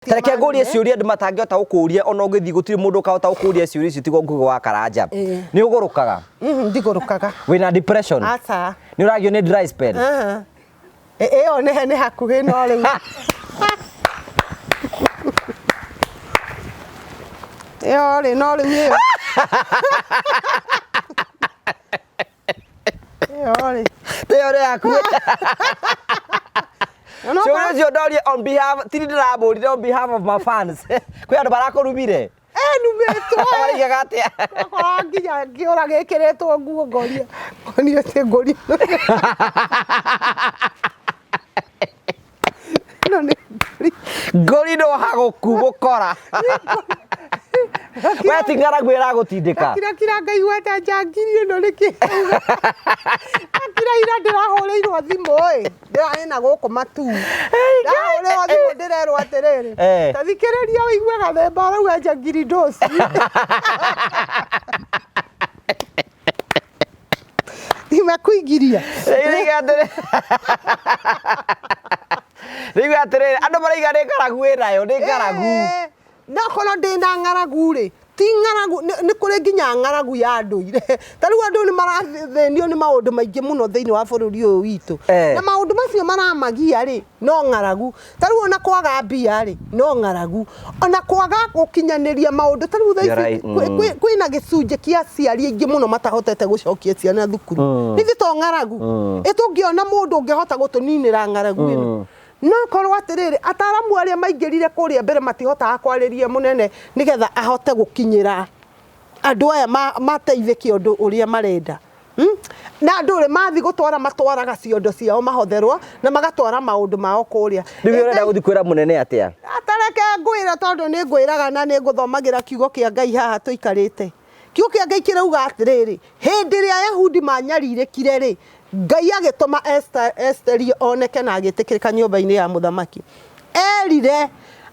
Tareke ngũrie ciũria andũ matangĩhota gũkũria ona ũngĩthiĩ gũtirĩ mũndũ ũkahota gũkũria ciũria icio tiga ngũgĩ wa karanja. Nĩ ũgũrũkaga? Ndigũrũkaga. Wĩna depression? Aca. Nĩ ũragio nĩ dry spell? Ĩyo nĩ hakuhĩ no rĩu. Ĩyo rĩ no rĩu ĩyo. Ĩyo rĩ. Ĩyo rĩ hakuhĩ. So as your dolly on behalf, on behalf of my fans. Kwĩ andũ barakũrumire? Numetwo. Marigagate. Nginya ngĩũra gĩkĩrĩtwo nguo ngoria. Ngoria te ngoria. Ngori no hagũku gũkora. We ti ng'aragu ĩragũtindĩka. Kira ngaigua ta njangiri ĩno nĩkĩ. Kira ira ndĩrahũrĩirwo thimũ ĩ. Ndĩrarĩ na gũkũ matu. Ndahũrĩirwo thimũ ndĩrerwo atĩrĩrĩ. Ta thikĩrĩria ũiguaga themba arauga njangiri ndoci. Nimekuingiria. Rĩu atĩrĩrĩ andũ maraiga nĩ ng'aragu ĩnayo nĩ ng'aragu. Na kono ndĩna ng'aragu rĩ ti ng'aragu nĩ kũrĩ nginya ng'aragu ya ndũire. Ta rĩu andũ nĩ marathenio nĩ maũndũ maingĩ mũno thĩinĩ wa bũrũri ũyũ witũ. Na maũndũ macio maramagia rĩ no ng'aragu. Ta rĩu ona kwaga mbia rĩ no ng'aragu. Ona kwaga gũkinyanĩria maũndũ ta rĩu kwĩna gĩcunjĩ kĩa aciari aingĩ mũno matahotete gũcokia ciana thukuru. Nĩ to ng'aragu. Tũngĩona mũndũ ũngĩhota gũtũninĩra ng'aragu ĩno. No korwo atĩrĩrĩ ataramu arĩa maingĩrire kũrĩa mbere matihotaga kwarĩria mũnene nĩgetha ahote gũkinyĩra andũ aya mateithĩke ũndũ ũrĩa marenda. Na andũ rĩ mathi gũtwara matwaraga ciondo ciao mahotherwo na magatwara maũndũ mao kũrĩa. Rĩu ũrenda gũthiĩ kwĩra mũnene atĩa? Atareke ngwĩra tondũ nĩ ngwĩraga na nĩ ngũthomagĩra kiugo kĩa Ngai haha tũikarĩte. Kiugo kĩa Ngai kirauga atĩrĩrĩ hĩndĩ ĩrĩa Ayahudi manyarirĩkire rĩ Ngai agĩtũma Esteri oneke na agĩtĩkĩrĩka nyũmba-inĩ ya mũthamaki. Erire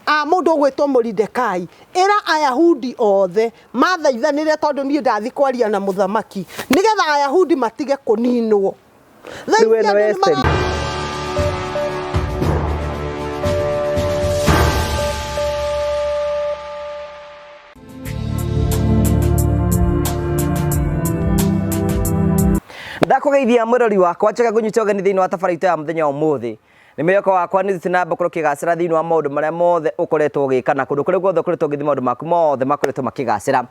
mũndũ ũgwĩtwo Moridekai ĩra Ayahudi othe mathaithanĩre tondũ niĩ ndathi kwaria na mũthamaki nĩgetha Ayahudi matige kũninwo. Ndakugeithia mũrori wakwa njega kũnyita ũgeni thĩinĩ wa tabarĩra ya mũthenya ũmũthĩ. Nĩ mĩoko wakwa nĩ tũtinamba kũrwo kĩgacĩra thĩinĩ wa maũndũ marĩa mothe ũkoretwo ũgĩka na kũndũ kũrĩa guothe ũkoretwo ũgĩthiĩ maũndũ maku mothe makoretwo makĩgacĩra.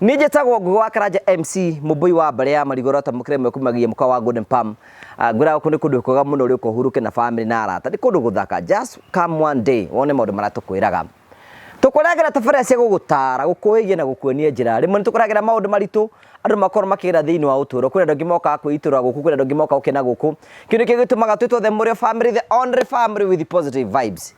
Niĩ njĩtagwo Ngũgĩ wa Karanja MC mũmbui wa Mbaara ya Marigorota mũkĩrĩ mwe kumagia mũka wa Golden Palm. Ngwĩra gũkũ nĩ kũndũ kwega mũno ũrĩ ũkũhurũke na family na arata. Nĩ kũndũ gũthaka. Just come one day wone maũndũ marĩa tũkwĩraga. Tũkũragĩra tabarĩra cia gũgũtara gũkũĩgia na gũkuonia njĩra. Rĩmwe nĩ tũkũragĩra maũndũ maritũ andũ makorwo makĩgera thĩinĩ wa ũtũũro. Kwĩna andũ angĩ mokaga kwĩitũra gũkũ, kwĩna andũ angĩ mokaga gũkena gũkũ. Kĩndũ kĩngĩ gĩtũmaga twĩtwo the Mũrĩo family, the only family with positive vibes.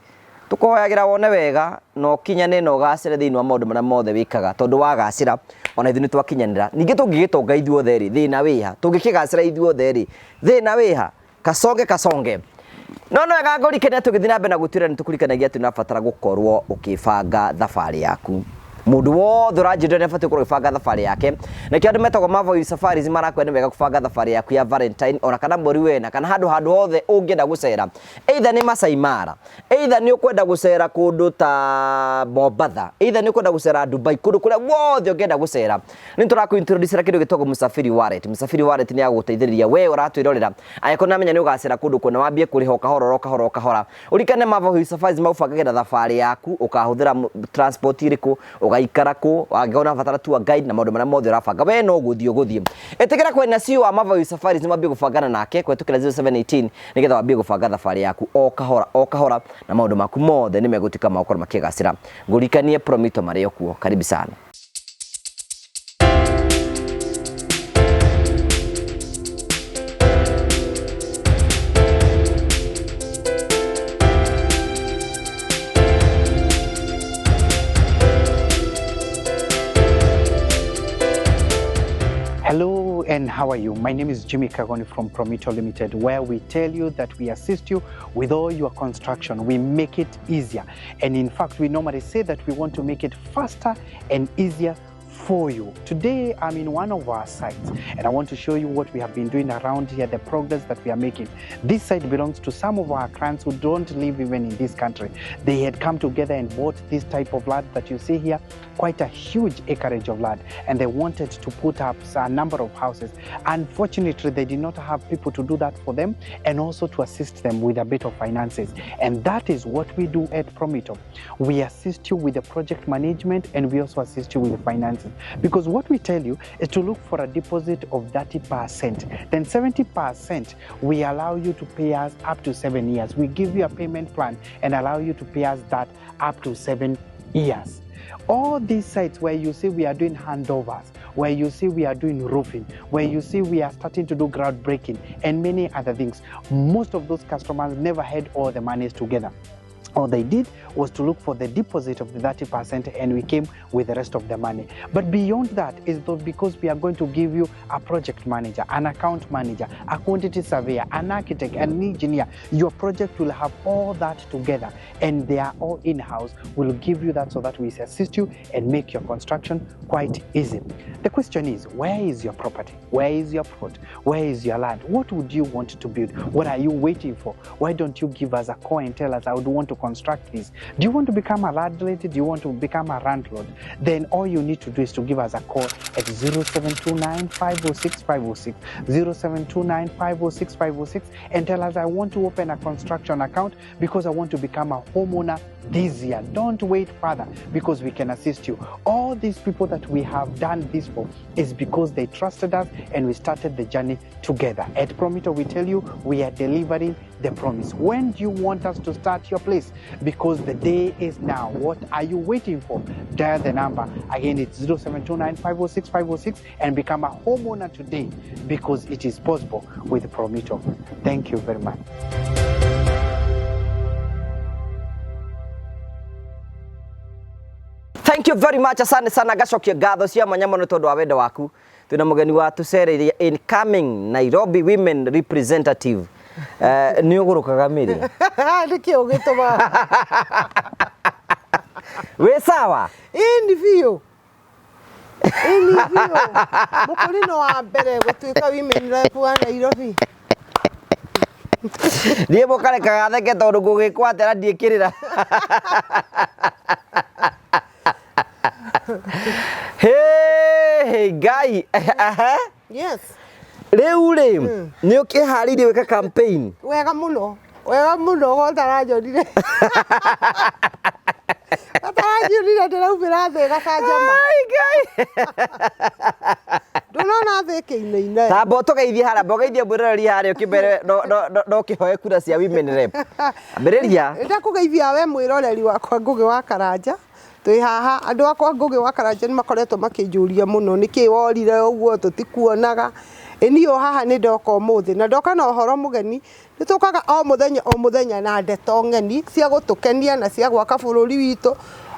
Tũkũhoyagĩra wone wega na ũkinyane na ũgacĩre thĩinĩ wa maũndũ marĩa mothe wĩkaga tondũ wagacĩra ona ithuĩ nĩ twakinyanĩra. Ningĩ tũngĩgĩtonga ithuothe rĩ thĩna wĩha, tũngĩkĩgacĩra ithuothe rĩ thĩna wĩha, kasonge. No wega ngũrikania tũgĩthiĩ na mbere na gũtuĩra nĩ tũkũrikanagia atĩ ũrabatara gũkorwo ũkĩbanga thabarĩ yaku. Mũndũ wothe ũranjĩrĩra nĩ abatiĩ gũkorwo ũgĩbanga thabarĩ yake. Nakĩo andũ metagwo Mavoice Safaris marakwĩra nĩ wega gũbanga thabarĩ yaku ya Valentine ona kana mweri wena kana handũ hothe ũngĩenda gũcera. Either nĩ Masai Mara, either nĩ ũkwenda gũcera kũndũ ta Mombasa, either nĩ ũkwenda gũcera Dubai, kũndũ kũrĩa guothe ũngĩenda gũcera. Nĩ tũrakũintroduce kĩndũ gĩtagwo Msafiri Wallet. Msafiri Wallet nĩ yagũgũteithĩrĩria we ũratwĩrorera. Angĩkorwo nĩ amenya nĩ ũgacera kũndũ kũna wambie kũrĩha kahora. Ũrikane Mavoice Safaris magũbangagĩra thabarĩ yaku ũkahũthĩra transport irĩkũ ũgaikara kũ wangĩona batara tour guide na maũndũ marĩa mothe ũrabanga we no gũthiĩ. Ĩtĩkĩra kwĩna CEO wa Mavoice Safaris nĩ mambie gũbangana nake kũhetũkĩra 0718 nĩgetha wambie gũbanga thabarĩ yaku o kahora na maũndũ maku mothe nĩ megũtuĩka makorwo makĩgacĩra. Ngũrikanie Promito marĩ okuo. Karibu sana. Hello and how are you? My name is Jimmy Kagoni from Promito Limited, where we tell you that we assist you with all your construction. We make it easier. And in fact, we normally say that we want to make it faster and easier for you. Today, I'm in one of our sites, and I want to show you what we have been doing around here, the progress that we are making. This site belongs to some of our clients who don't live even in this country. They had come together and bought this type of land that you see here, quite a huge acreage of land, and they wanted to put up a number of houses. Unfortunately, they did not have people to do that for them and also to assist them with a bit of finances. And that is what we do at Promito. We assist you with the project management, and we also assist you with the finances. Because what we tell you is to look for a deposit of 30%. Then 70%, we allow you to pay us up to 7 years. We give you a payment plan and allow you to pay us that up to 7 years. All these sites where you see we are doing handovers, where you see we are doing roofing, where you see we are starting to do groundbreaking and many other things, most of those customers never had all the monies together. All they did was to look for the deposit of the 30%, and we came with the rest of the money. But beyond that is because we are going to give you a project manager, an account manager, a quantity surveyor, an architect, an engineer. Your project will have all that together, and they are all in-house. We'll give you that so that we assist you and make your construction quite easy. The question is, where is your property? Where is your plot? Where is your land? What would you want to build? What are you waiting for? Why don't you give us a call and tell us, I would want to construct this? Do you want to become a landlady? Do you want to become a landlord? Then all you need to do is to give us a call at 0729 506 506, 0729 506 506, and tell us, I want to open a construction account because I want to become a homeowner this year. Don't wait further, because we can assist you. All these people that we have done this for is because they trusted us and we started the journey together. At Promito, we tell you we are delivering the promise. When do you want us to start your place? Because the day is now. What are you waiting for? Dial the number. Again, it's 0729 506 506 and become a homeowner today, because it is possible with Promito. Thank you very much. Thank you very much. Asante sana gacokia ngatho cia mwanya mũno tondu wa wendo waku. Twina mugeni wa tucereire incoming Nairobi women representative. Ni ugurukaga miri. Niki ugituma. We sawa? Ini biũ. Ini biũ. Mũkũrino wa mbere gũtuĩka women rep wa Nairobi. Niĩ mũkarekaga theke tondu ngũgĩkwatĩra ndiĩkĩrĩra. Hey, guy. Yes. Rĩu rĩ, nĩ ũkĩharĩirie wĩka campaign? Wega mũno. Wega mũno gũtaranjorire. Gũtaranjorire ndĩraumĩra thĩ gacanjama. Ai, ndũnona thĩ kĩine-ine. Tamba ũtũgeithie harĩa, ũgeithie mwĩroreri harĩa ũkĩmbere no kĩhoe kura cia women rep. Ambĩrĩria. Ndakũgeithia we mwĩroreri wakwa Ngũgĩ wa Karanja. Twi haha andu akwa Ngũgĩ wa Karanja ni makoretwo makĩnjũria mũno nĩkĩ worire ũguo tũtikuonaga. Niĩ haha nĩ ndoka ũmũthĩ na ndoka na ũhoro mũgeni. Nĩ tũkaga o mũthenya na ndeto ng'eni cia gũtũkenia na cia gwaka bũrũri witũ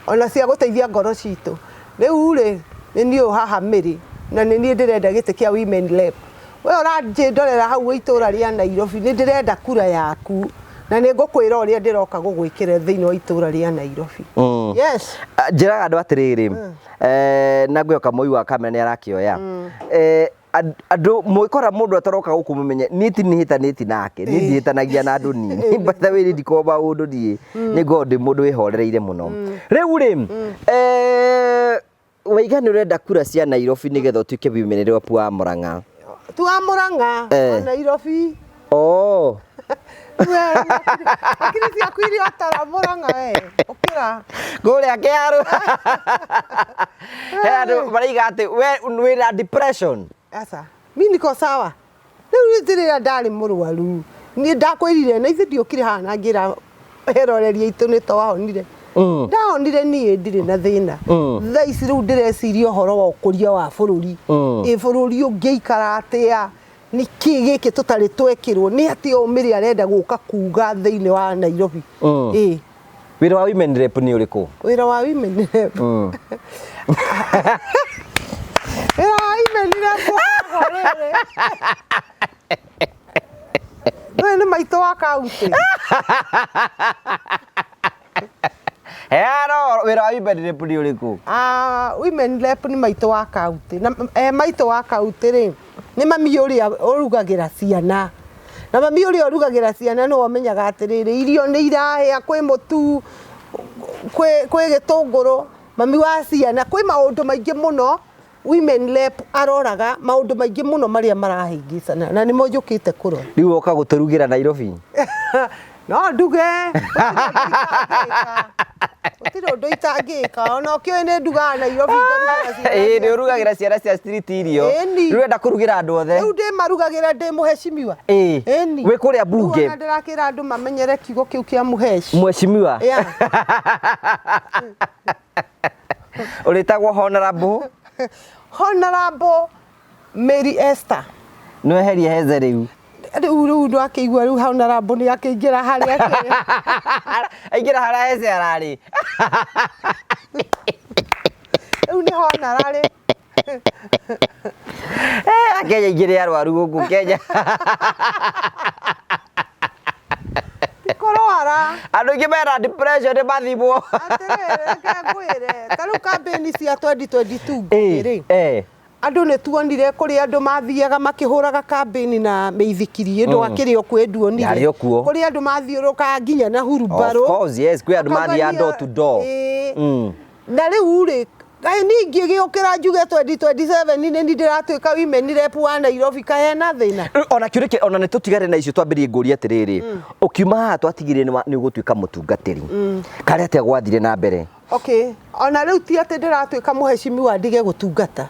ona cia gũteithia ngoro citũ. Rĩu rĩ niĩ haha mĩrĩ na niĩ ndĩrenda gĩtĩ kĩa women rep. We ũranjĩndorera hau itũra rĩa Nairobi nĩ ndĩrenda kura yaku. Na nĩ ngũkwĩra ũrĩa ndĩroka gũgwĩkĩra thĩinĩ wa itũra rĩa Nairobi. Yes. Njĩraga andũ atĩrĩrĩ, na ngũyoka mũi wa kamera nĩ arakĩoya. Andũ mũikora mũndũ ataroka gũkũ mũmenye nĩti nake, nĩ ndihĩtanagia na andũ nini. By the way, ndikomba ũndũ ndiĩ, nĩ ngondĩ mũndũ wĩhorereire mũno. Rĩu rĩ, waiga nĩ ũrenda kura cia Nairobi nĩgetha ũtuĩke women rep wa Mũrang'a. Tu wa Mũrang'a, Nairobi. Oh. Akiri ciaku iria atara Mũrang'a we. Ũkĩra. Kũrĩa kĩaro. He andũ maraiga atĩ we wĩna depression. Asa. Mimi niko sawa. Rĩu ndĩrĩa ndarĩ mũrwaru. Niĩ ndakwĩrire na ithe ndiokire haha na ngira heroreria itũ nĩ twahonire. Ndahonire niĩ ndirĩ na thĩna. Thaa ici rĩu ndĩreciria ũhoro wa ũkũria wa bũrũri. Bũrũri ũngĩikara atĩa? Niki gĩkĩ tũtarĩ twekĩrwo nĩ atĩ o mĩrĩ arenda gũka kuga thĩinĩ wa Nairobi. Wĩra wa women rep nĩ ũrĩkũ? Wĩra wa women rep. Wĩra wa women rep. Wewe nĩ maitũ wa kaunti. Hero wĩra wa women rep nĩ ũrĩkũ? Women rep nĩ maitũ wa kaunti. Na maitũ wa kaunti rĩ nĩ mami ũrĩa ũrugagĩra ciana. Na mami ũrĩa ũrugagĩra ciana nĩ wamenyaga atĩrĩrĩ irio nĩ irahĩa kwĩ mũtu kwĩ gĩtũngũrũ mami wa ciana kwĩ maũndũ maingĩ mũno women rep aroraga maũndũ maingĩ mũno marĩa marahĩngĩcana na nĩmo njũkĩte kũrora. Rĩu woka gũtũrugĩra Nairobi? No nduge gũtirĩ ũndũ itangĩka ona ũkĩũĩ nĩ ndugaga Nairobi nĩ ũrugagĩra ciana cia street irio rĩu wenda kũrugĩra andũ othe rĩu ndĩmarugagĩra ndĩ mũheshimiwa wĩ kũrĩa mbunge na ndĩrakĩra andũ mamenyere kiugo kĩu kĩa mũheshimiwa ũrĩtagwo Honorable Mary Esther no eherie Hezeh rĩu rĩu ndo akĩigua rĩu Honorable nĩ akĩingĩra harĩa aingĩra harĩa Hezeh ararĩ rĩu nĩ Honorable Kenya ingĩrĩ arwaru gũkũ Kenya Korora andũ aingĩ mena depression mathimwo atĩrĩrĩ tarĩu kambĩni cia 2022 andũ nĩ tuonire kũrĩ andũ mathiaga makĩhũraga kambĩni na meithikiri ndũ akĩrĩ okwe nduonire kũrĩ andũ mathiũrũka nginya na hurumbarũ of course yes kwĩ andũ mathiaga door to door na rĩu rĩ Gai ningĩ gĩũkĩra njuge 2027 nĩ ndĩratuĩka women rep wa Nairobi kahena thĩna. Ona kĩũrĩke ona nĩ tũtigare na icio twambĩrĩrie ngũria atĩrĩrĩ. Ũkiuma haha twatigire nĩ ũgũtuĩka mũtungatĩri. Karĩa atĩa gwathire na mbere? Okay, ona rĩu ti atĩ ndĩratuĩka mũheshimiwa ndige gũtungata.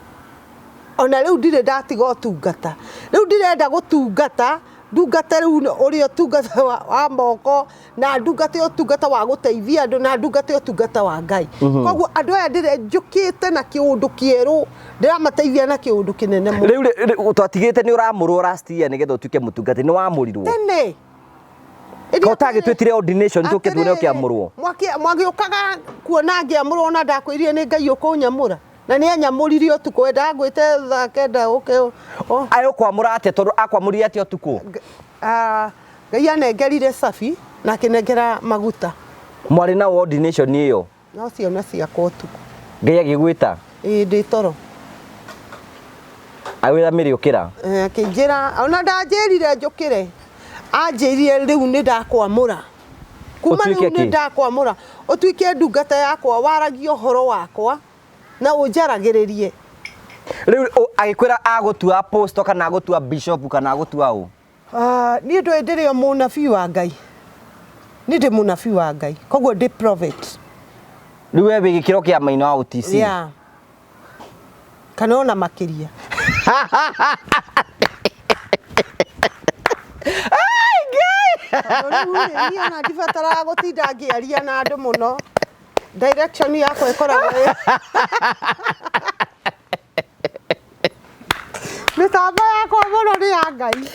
Ona rĩu ndirĩ ndatiga ũtungata. Rĩu ndirenda gũtungata ndungata rĩu ũrĩa ũtungata wa moko na ndungata ũtungata wa gũteithia andũ na ndungata ũtungata wa Ngai. Koguo andũ aya ndĩre njũkĩte na kĩũndũ kĩerũ ndĩramateithia na kĩũndũ kĩnene mũno. Rĩu twatigĩte nĩ ũramũrwo last year nĩgetha ũtuĩke mũtungati nĩ wamũrirwo. Tene. Kotagĩtwĩtire ordination tũke tuone ũkĩamũrwo. Mwagĩũkaga kuona ngĩamũrwo na ndakwĩrire nĩ Ngai ũkũnyamũra. Na nĩ anyamũrire ũtukũ wenda ngwĩte thaa kenda ũke. Ayo kwamũra atĩa tondũ akwamũrire atĩa ũtukũ? Ngai anengerire cabi na akĩnengera maguta. Mwarĩ na ordination ĩyo? No ciana ciakwa ũtukũ. Ngai agĩgwĩta? Ndĩ toro. Awĩra mĩrĩ ũkĩra? Akĩnjĩra ona ndanjĩrire njũkĩre. Anjĩrire rĩu nĩ ndakwamũra. Kuma rĩu nĩ ndakwamũra. Ũtuĩke ndungata yakwa waragie ũhoro wakwa. Na ũnjaragĩrĩrie. Rĩu agĩkwĩra agũtua apostle kana agũtua bishop kana agũtua ũ? Niĩ ndĩrĩ o mũnabii wa Ngai. Niĩ ndĩ mũnabii wa Ngai. Koguo ndĩ prophet. Rĩu we wĩ gĩkĩro kĩa maina wa UTC? Yeah. Kana ona makĩria. Niĩ ona ndibataraga gũtinda ngĩaria na andũ mũno. Direction yako ĩkoragwo mĩtambo yakwa mũno nĩ ya Ngai.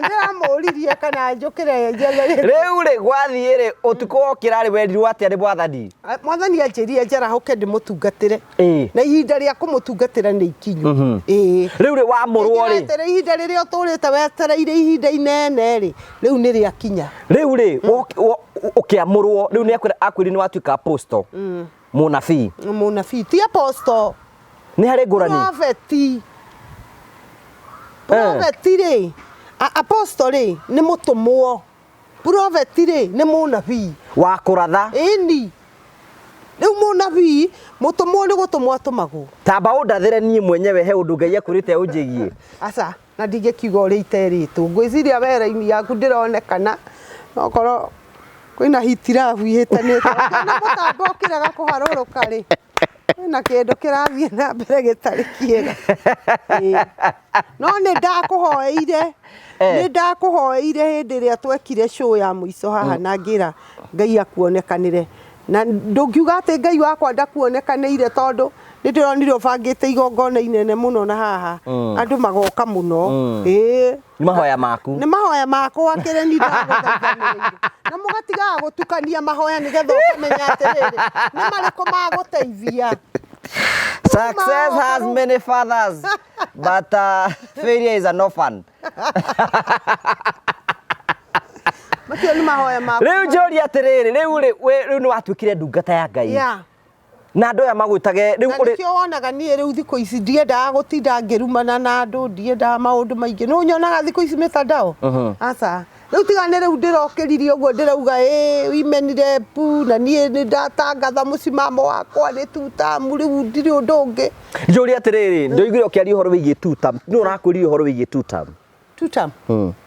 Ndĩramũririe kana njũkĩre rĩu rĩ gwathiĩ rĩ ũtukũ wokĩra rĩ wendirwo atĩa nĩ mwathani? Mwathani anjĩrire njarahũke ndĩmũtungatĩre na ihinda rĩa kũmũtungatĩra nĩ ikinyu. Rĩu rĩ wamũrwo rĩ ihinda rĩrĩa ũtũrĩte wetereire ihinda inene rĩ rĩu nĩ rĩakinya. Rĩu rĩ ũkĩamũrwo rĩu nĩ akwĩrire nĩ watuĩka apostle mũnabii? Mũnabii ti apostle. Nĩ harĩ ngũrani? Prophet. Prophet rĩ apostle rĩ nĩ mũtũmwo. Prophet rĩ nĩ mũnabii wa kũratha. Ĩni rĩu mũnabii mũtũmwo nĩ gũtũmwo atũmagwo. Tamba ũndathĩre niĩ mwenyewe he ũndũ Ngai akwĩrĩte ũnjĩgie. Aca na ndingĩkiuga ũrĩa iterĩtwo. Ngwĩciria wera-inĩ yaku ndĩronekana okorwo kwĩna hitirabu ihĩtanĩte na mũtambo ũkĩrega kũharũrũka rĩ na kĩndũ kĩrathiĩ na mbere gĩtarĩ kĩega. No nĩ ndakũhoeire hĩndĩ ĩrĩa twekire show ya mũico haha na ngĩra Ngai akuonekanĩre. Na ndũngiuga atĩ Ngai wakwa ndakuonekanĩire tondũ nĩ ndĩronire ũbangĩte igongona inene mũno na haha andũ magoka mũno. Nĩ mahoya maku? Nĩ mahoya makwa kĩrĩa ni ndagũteithĩrĩria. Na mũgatigaga gũtukania mahoya nĩgetha ũkamenya atĩrĩrĩ nĩ marĩkũ magũteithia. Success has many fathers, but failure is an orphan. macio ni mahoya ma riu njori atiriri riu ni watuikire ndungata ya Ngai na andu aya magwitage riu uri kio wonaga nie riu thiko ici ndiendaga gutinda ngirumana na andu ndiendaga maundu maingi no nyonaga thiko ici mitandao aca riu tigane riu ndirokiririe uguo ndirauga wimenire pu na nie ni ndatangatha mucimamo wakwa ni tutamu riu ndiri undu ungi njori atiriri ndoigire ukiaria uhoro wigie tutamu ni urakwiririe uhoro wigie tutamu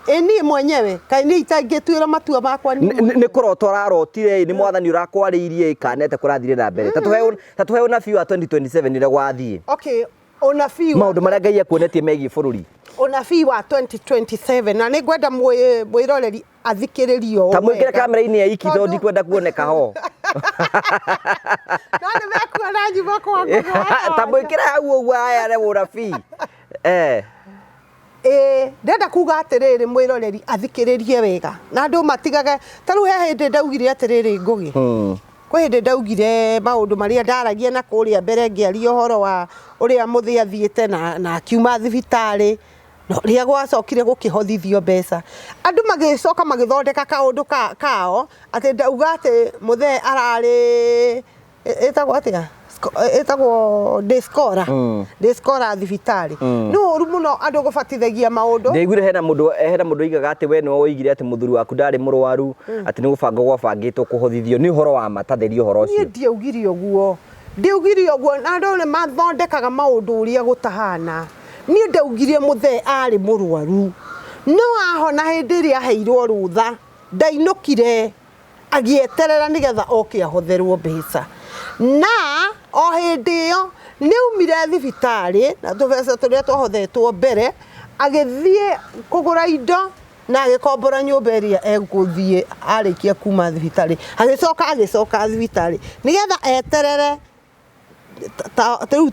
ni mwenyewe kai ni itangitwira matua makwa ni kurota urarotire ni mwathani urakwariirie kanete kurathire na mbere tatuhe unabii wa 2027 ire gwathie unabii maundu maria Ngai akuonetie megie bururi unabii wa 2027 na ni gwenda mwiroreri athikiririo ta mwikire kamera-ini ya ikitho ndikwenda kuoneka ho nani mekuona njiba kwa ta mwikire hau uguo aya re unabii ndenda kuga atiriri mwiroreri athikiririe wega na andu matigage taru he hindi ndaugire atiriri ngugi kwi hindi ndaugire maundu maria ndaragia na kuria mbere ngiaria uhoro wa uria muthi athiite na akiuma thibitari no ria gwacokire gukihothithio mbeca andu magicoka magithondeka kaundu kao ati ndauga ati muthe arari etagwo atia etagwo discora thibitari no uru muno andu gubatithagia maundu ndeigure hena mundu igaga ati we no oigire ati muthuri waku ndari murwaru ati ni gubanga gwabangitwo kuhothithio ni uhoro wa matatherio uhoro ucio ndiaugire uguo na andu ni mathondekaga maundu uria gutahana ni ndaugire muthe ari murwaru no ahona hindi ria heirwo rutha ndainukire agieterera nigetha oke ahotherwo mbeca na o hindi yo ni umire thibitari na tubeca turia twahothetwo mbere agithie kugura indo na agikombora nyumba iria eguthie arikia kuma thibitari agicoka thibitari nigetha eterere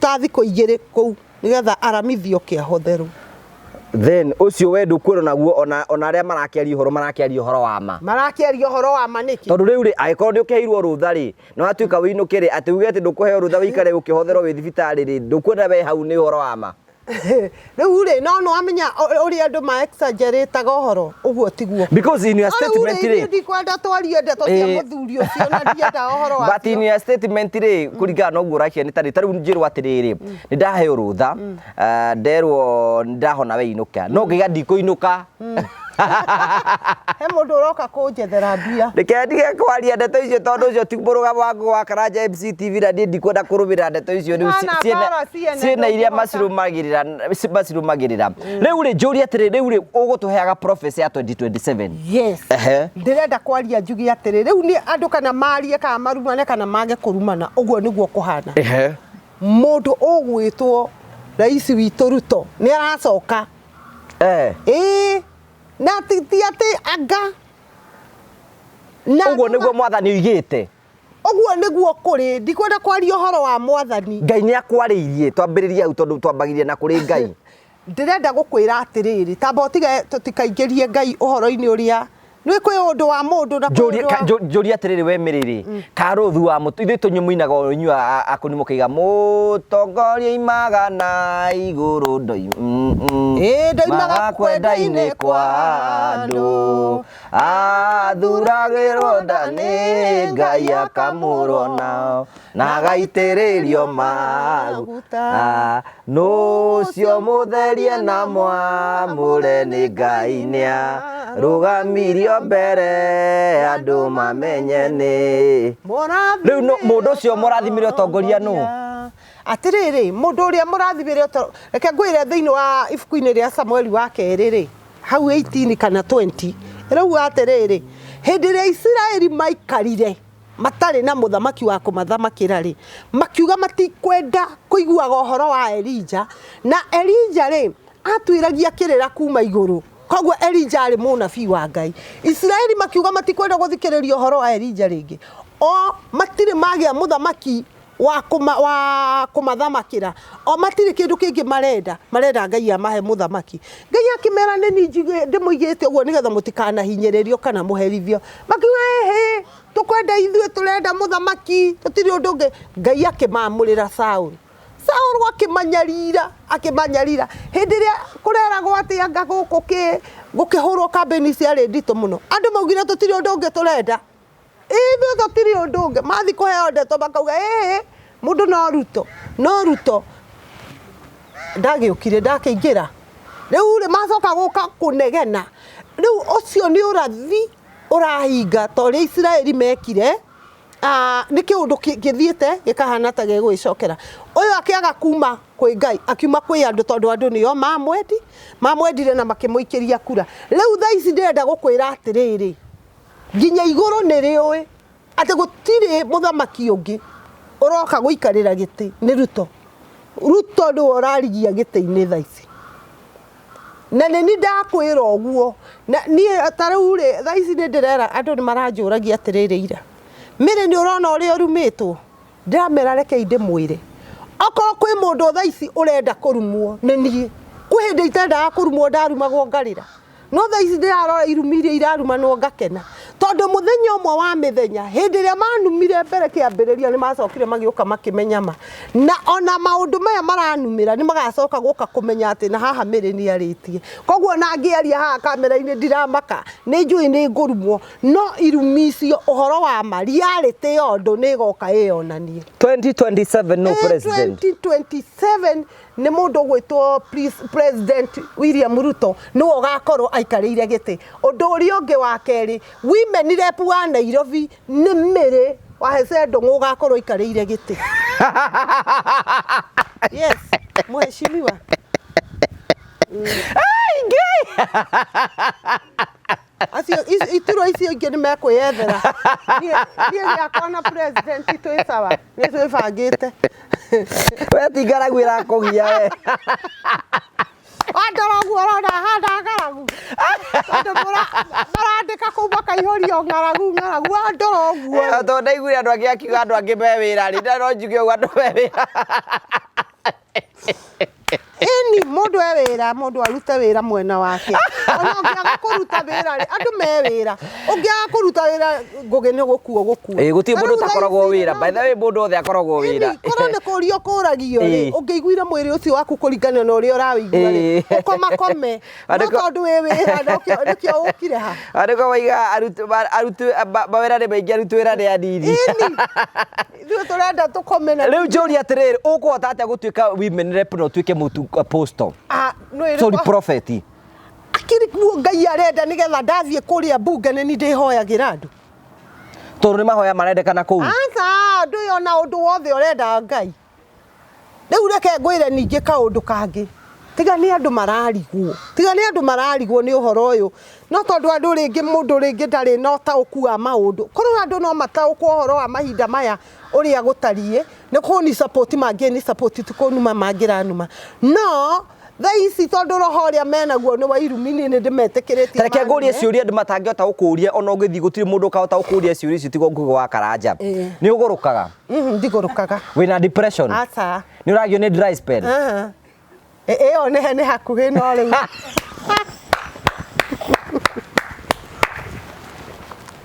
ta thiko igiri kou nigetha aramithio kiahotherwo then ucio we ndukwiro naguo ona aria marakiaria uhoro wa ma niki tondu riu ri agikoro ni ukiheirwo rutha ri no atuika winukire ati uge ati ndukuheo rutha wikare ukihotherwo wi thibitari ri ndukwenda we hau ni uhoro wa ma riu ri no amenya uri andu ma exaggerate gohoro uguo tiguo because in your statement ri ndikwenda twarie ndeto cia muthuri ucio na ndienda uhoro wa but in your statement ri kuringana no guo rakia ni tariu njirwo atiriri ni ndaheo rutha nderwo ndahona we inuka no ngiga ndikuinuka he mundu uroka kunjethera mbia ndige kwaria ndeto icio tondu ucio ti murugamo wangu wa Karanja MCTV na ndikwenda kurumira ndeto icio riu ciena iria macirumagirira riu ri njuri atiri riu ri ugutuheaga prophecy ya 2027 yes ndirenda kwaria njugi atiri riu ni andu kana marie kana marumane kana mage kurumana uguo niguo kuhana mundu ugwitwo rais witu Ruto ni aracoka na titi ati anga na uguo niguo mwathani uigite uguo niguo kuri ndikwenda kwaria uhoro wa mwathani Ngai ni akwariirie twambiririe au tondu twambagirie na kuri Ngai ndirenda gukwira atiriri tamba utige tutikaingirie Ngai uhoro-ini uria ni kwi undu wa mundu na njuri atiriri we miriri karuthu wa mutu ithu tunyumuinaga unyua akunimukiga mutongoria imaga na iguru ndoi ndoimaga kwenda-ini kwa andu athuragirwo ndani Ngai akamurwo nao na agaitiririo maguta nucio mutherie na mwamure ni Ngai nia rugamirio mbere andu mamenye ni riu mundu ucio murathimire utongoria nu atiriri mundu uria murathimire reke ngwire thiini wa ibuku-ini ria Samueli wa keri ri hau 18 kana 20 riu atiriri hindi ria Israeli maikarire matari na muthamaki wa kumathamakira ri makiuga matikwenda kuiguaga uhoro wa Elija na Elija ri atwiragia kirira kuma iguru koguo Elija ari munabii wa Ngai Israeli makiuga matikwenda guthikiriria uhoro wa Elija ringi o matire magia muthamaki wa kumathamakira o matire kindu kingi marenda Ngai amahe muthamaki Ngai akimera ni ndimuigite uguo nigetha mutikana hinyiririo kana muherithio makiuga tukwenda ithuĩ turenda muthamaki tutiri undu ungi Ngai akimamurira Saul akimanyarira hindi ria kureragwo ati anga gukihurwo kambeni cia ndito muno andu maugire tutiri undu ungi turenda ithu tutiri undu ungi mathi kuheo ndeto makauga mundu no ruto ndagiukire ndakiingira riu ri macoka guka kunegena riu ucio ni urathi urahinga tori Israeli mekire ni kiundu githiete gikahana ta gegwicokera uyu akiaga kuma kwi Ngai akiuma kwi andu tondu andu nio mamwendire na makimuikiria kura riu tha ici ndirenda gukwira atiriri nginya iguru ni riui ati gutiri muthamaki ungi uroka guikarira giti ni Ruto ndu urarigia giti-ini tha ici na ni ndakwira uguo na ni tariu ri tha ici ndirera andu ni maranjuragia atiriri ira mire ni urona uri urumitwo ndamera reke inde mwire akoro kwi mundu tha ici urenda kurumwo ni nie kwi hindi itenda kurumwo ndarumagwo ngarira no tha ici ndirarora irumirie iraruma no ngakena tondu muthenya umwe wa mithenya hindi ria manumire mbere kiambiriria ni macokire magiuka makimenyama na ona maundu maya maranumira ni magacoka guka kumenya ati na haha mire ni aritie koguo na ngiaria haha kamera-ini ndiramaka ni njui ni ngurumwo no irumicio uhoro wa ma reality yondu ni goka iyonanie 2027 no president 2027 ni mundu gwitwo president William Ruto no gakorwo aikarire giti undu uria ungi wa keri women rep wa Nairobi ni Mary wa Hezeh ndungu gakorwo aikarire giti yes mheshimiwa acio ituro icio ingi ni mekwiyethera nie yakona president twisawa ni twibangite we ti ngaragu irakugia we andorogu orona handa ngaragu marandika kuma kaihorio ngaragu andorogu to ndaiguire andu angi akiuga andu angi me wira ri no njuge uguo andu me wira ini mundu wira mundu arute wira mwena wake ona ungiaga kuruta wira ri andu me wira ungiaga kuruta wira ngugi ni gukuo guti mundu takoragwo wira by the way mundu othe akoragwo wira korone kurio kuragio ri ungiguira mwiri ucio waku kuringana na uria urawigua ri ukomakome no tondu wi wira nikio ukire ha andiko waiga arutu mawira ni maingi arutu wira ni anini ithuĩ turenda tukomena riu njuria atiriri ukuhota atia gutuika women rep no tuike mutu apostle sorry prophet akiri Ngai arenda nigetha ndathie kuria bunge ni ndihoyagira andu tondu ni mahoya marendekana kuu asa ndu yona undu wothe urenda Ngai riu reke ngwire ningi kaundu kangi tiga ni andu mararigwo ni uhoro uyu no tondu andu ringi mundu ringi ndari no tauku wa maundu korwo andu no matauku uhoro wa mahinda maya uria gutarie ni kuni support mangi ni support tukunuma mangiranuma no tha ici tondu roho ria menaguo ni wa irumini ni ndimetikiritie reke ngurie ciuria andu matangihota gukuria ona ungithi gutiri mundu ukahota gukuria ciuria ici tigo ngugo wa karanja ni ugurukaga ndigurukaga wina depression asa ni uragio ni dry spell eo ne hakuhi no riu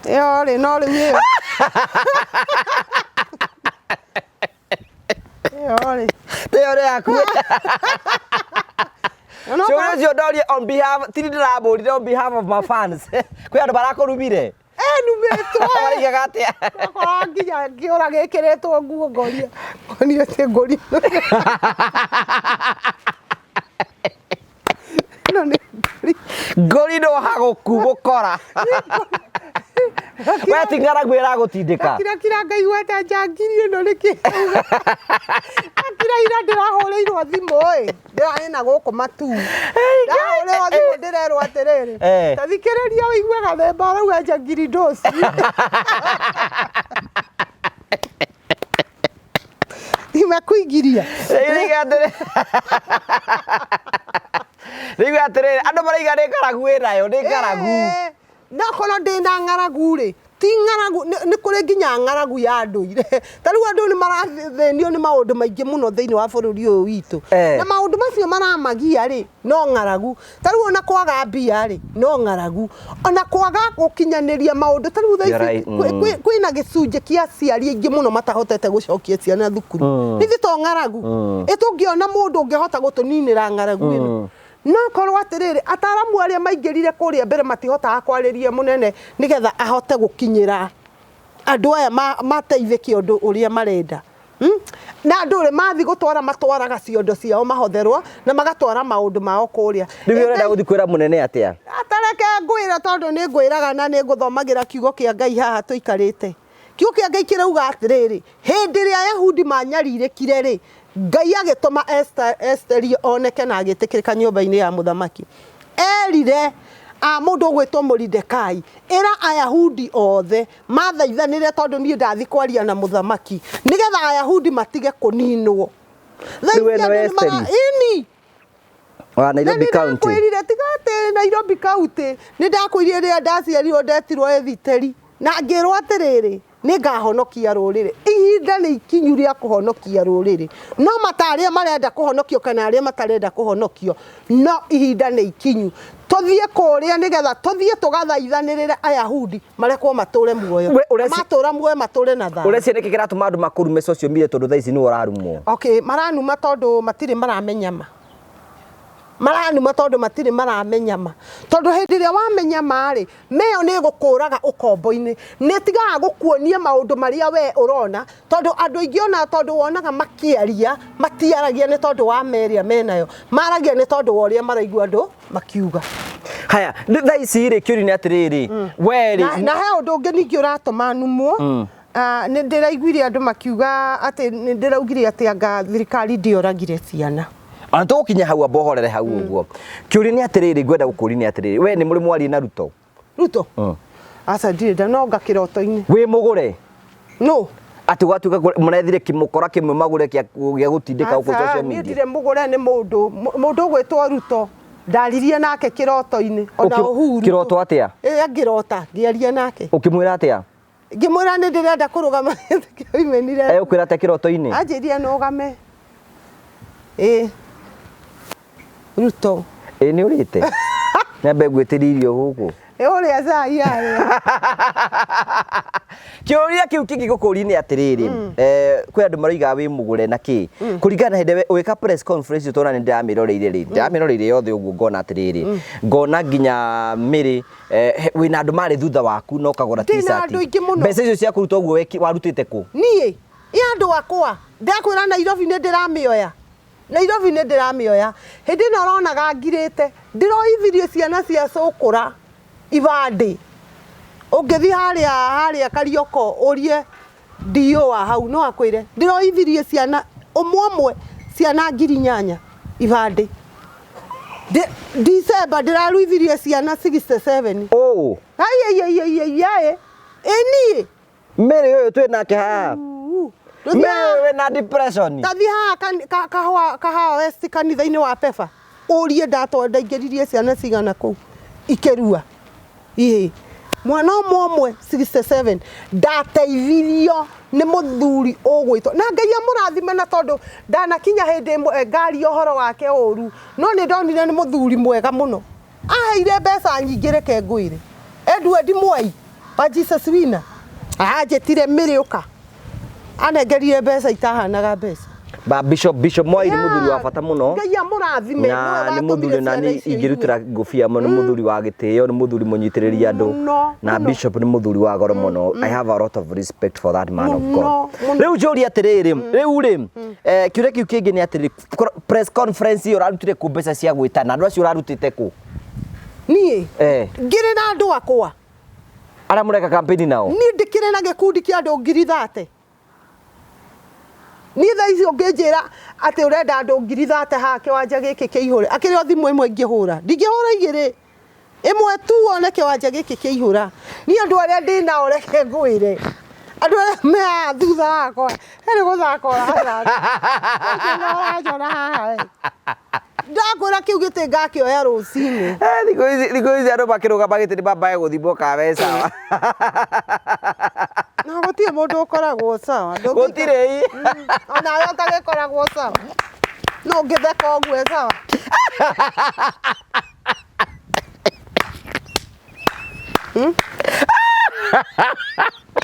eo ri no riu eo ri hakuhi so you don't on behalf tindiraburire on behalf of my fans kwi andu barakurumire numetwo mariga atia kwa nginya ngiura gikiretwo nguo ngoria ngoria te ngoria ngori no haguku gukora we ti ngaragu iragutindika kira Ngai wata njangiri no niki akira ira ndirahurirwo thimu ndiraina guku matu ndahurirwo thimu ndirerwo atiriri tathikiriria wiguaga themba arauga njangiri ndoci imakuingiria riga atiriri andu maraiga ni ngaragu irayo ni ngaragu na kono ndina ngaragu ri ti ng'aragu nĩ kũrĩ nginya ng'aragu ya ndũire ta rĩu andũ nĩ marathenio nĩ maũndũ maingĩ mũno thĩinĩ wa bũrũri ũyũ witũ na maũndũ macio maramagia rĩ no ng'aragu ta rĩu ona kwaga mbia rĩ no ng'aragu ona kwaga gũkinyanĩria maũndũ ta rĩu kwĩna gĩcunjĩ kĩa aciari aingĩ mũno matahotete gũcokia ciana thukuru nĩ to ng'aragu ĩtũngĩona mũndũ ũngĩhota gũtũninĩra ng'aragu ĩno no korwo atĩrĩrĩ ataramu arĩa maingĩrire kũrĩa mbere matihotaga kwarĩria mũnene nĩgetha ahote gũkinyĩra andũ aya mateithĩke ũndũ ũrĩa marenda na andũ rĩ mathi gũtwara matwaraga ciondo ciao mahotherwo na magatwara maũndũ mao kũrĩa rĩu ũrenda gũthiĩ kwĩra mũnene atĩa atareke ngwĩra tondũ nĩ ngwĩraga na nĩ ngũthomagĩra kiugo kĩa Ngai haha tũikarĩte kiugo kĩa Ngai kĩrauga atĩrĩrĩ hĩndĩ ĩrĩa Ayahudi manyarirĩkire rĩ Ngai agĩtũma Esteri oneke na agĩtĩkĩrĩka nyũmba-inĩ ya mũthamaki erire mũndũ ũgwĩtwo Moridekai ĩra Ayahudi othe mathaithanĩre tondũ niĩ ndathi kwaria na mũthamaki nĩgetha Ayahudi matige kũninwo ini wa Nairobi County kwĩrire tigate Nairobi County nĩ ndakwĩrire rĩrĩa ndaciarirwo ndetirwo Ethiteri na ngĩrwo atĩrĩrĩ nĩ ngahonokia rũrĩrĩ ihinda nĩ ikinyu rĩa kũhonokia rũrĩrĩ no matarĩa marenda kũhonokio kana arĩa matarenda kũhonokio no ihinda nĩ ikinyu tũthiĩ kũrĩa nĩgetha tũthiĩ tũgathaithanĩrĩre Ayahudi marekwo matũre muoyo matũra muoyo matũre na thayũ ũreciria nĩkĩ kĩratũma andũ makũrume social media tondũ thaa ici nĩ ũrarumwo okay maranuma tondũ matirĩ maramenya ma maranuma tondũ matirĩ maramenya ma tondũ hĩndĩ ĩrĩa wamenya marĩ meyo nĩ gũkũraga ũkombo-inĩ nĩ tigaga gũkuonia maũndũ marĩa we ũrona tondũ andũ aingĩ ona tondũ wonaga makĩaria matiaragia nĩ tondũ wa meria menayo maragia nĩ tondũ wa ũrĩa maraigua andũ makiuga haya thaa ici rĩ kĩũria nĩ atĩrĩrĩ weri na he ũndũ ũngĩ ningĩ ũratũma numwo nĩ ndĩraiguire andũ makiuga atĩ nĩ ndĩraugire atĩ anga thirikari ndĩoragire ciana ana tũgũkinya hau ambohorere hau ũguo kĩũria nĩ atĩrĩrĩ ngwenda gũkũria nĩ atĩrĩrĩ we nĩ mũrĩ mwaria na Ruto aca ndirĩ ndanonga kĩroto-inĩ wĩ mũgũre no atĩ gwatuĩka mũrethire kĩmũkora kĩmwe magũre gĩa gũtindĩka gũkũ social media niĩ ndirĩ mũgũre nĩ mũndũ ũgwĩtwo Ruto ndaririe nake kĩroto-inĩ ona Uhuru kĩroto atĩa ngĩrota ngĩaria nake ũkĩmwĩra atĩa ngĩmwĩra nĩ ndĩrenda kũrũgama kĩoimenire ũkwĩra atĩa kĩroto-inĩ anjĩria nũgame Ruto nĩ ũrĩte nyambe ngwĩtĩririo gũkũ ũrĩa cai arĩa kĩũria kĩu kĩngĩ gũkũria nĩ atĩrĩrĩ kwĩ andũ maroiga wĩ mũgũre na kĩ kũringana hĩndĩ ũgĩka press conference tũna nĩ ndĩramĩroreire yothe ũguo ngona atĩrĩrĩ ngona nginya Mĩrĩ wĩna andũ marĩ thutha waku no kagũra t-shirt mbeca icio cia kũruta ũguo warutĩte kũ niĩ andũ akwa ndakwĩra Nairobi nĩ ndĩramĩoya Nairobi nĩ ndĩramĩoya hĩndĩ ĩno ũronaga ngirĩte ndĩroithirie ciana cia cũkũra ibandĩ ũngĩthi harĩa Karioko ũrie dio wa hau no akwĩre ndĩroithirie ciana ũmwe ciana 8,000 ibandĩ December ndĩraruithirie ciana 67 aiaiaiaiai ĩniĩ Mĩrĩ ũyũ twĩ nake haha Mĩrĩ na depression tathi haha kahawa west kanitha-inĩ wa Pefa ũrie ndaingĩririe ciana cigana kũu ikĩrua mwana ũmwe 67 ndateithirio nĩ mũthuri ũgwĩtwo na Ngai amũrathime na tondũ ndanakinya hĩndĩ ĩmwe ngari ũhoro wake ũru no nĩ ndonire nĩ mũthuri mwega mũno aheire mbeca nyingĩ reke ngwĩre Edward Mwai wa Jesus Wina anjĩtire Mĩrĩ ũka anengerire mbeca itahanaga mbeca Bishop Mwai nĩ mũthuri wa bata mũno Ngai amũrathime na nĩ mũthuri na niĩ ingĩrutĩra ngũbia mũno nĩ mũthuri wa gĩtĩo nĩ mũthuri mũnyitĩrĩria andũ na Bishop nĩ mũthuri wa goro mũno I have a lot of respect for that man of God rĩu njũria atĩrĩrĩ rĩu rĩ kĩũria kĩu kĩngĩ nĩ atĩrĩrĩ press conference ĩyo ũrarutire kũ mbeca cia gwĩtana andũ acio ũrarutĩte kũ niĩ ngĩrĩ na andũ akwa arĩa mũreka campaign nao niĩ ndĩkĩrĩ na gĩkundi kĩa andũ 30,000 niĩ thaa ici ũngĩnjĩra atĩ ũrenda andũ 30,000 haha kĩwanja gĩkĩ kĩihũre akĩrĩ o thimũ ĩmwe ingĩhũra ndingĩhũra igĩrĩ ĩmwe tu one kĩwanja gĩkĩ kĩihũra niĩ andũ arĩa ndĩ nao reke ngwĩre andũ arĩa me haha thutha wakwa nĩ gũthaka ũrajona haha Ndakora kiu gite ngakioya rucini. Thiko ici andu makirugama gite ni babae guthimwo kabeca. Na gutie mundu ukoragwo sawa. Gutire. Ona yo tagekoragwo sawa. No ngitheka ogwe sawa.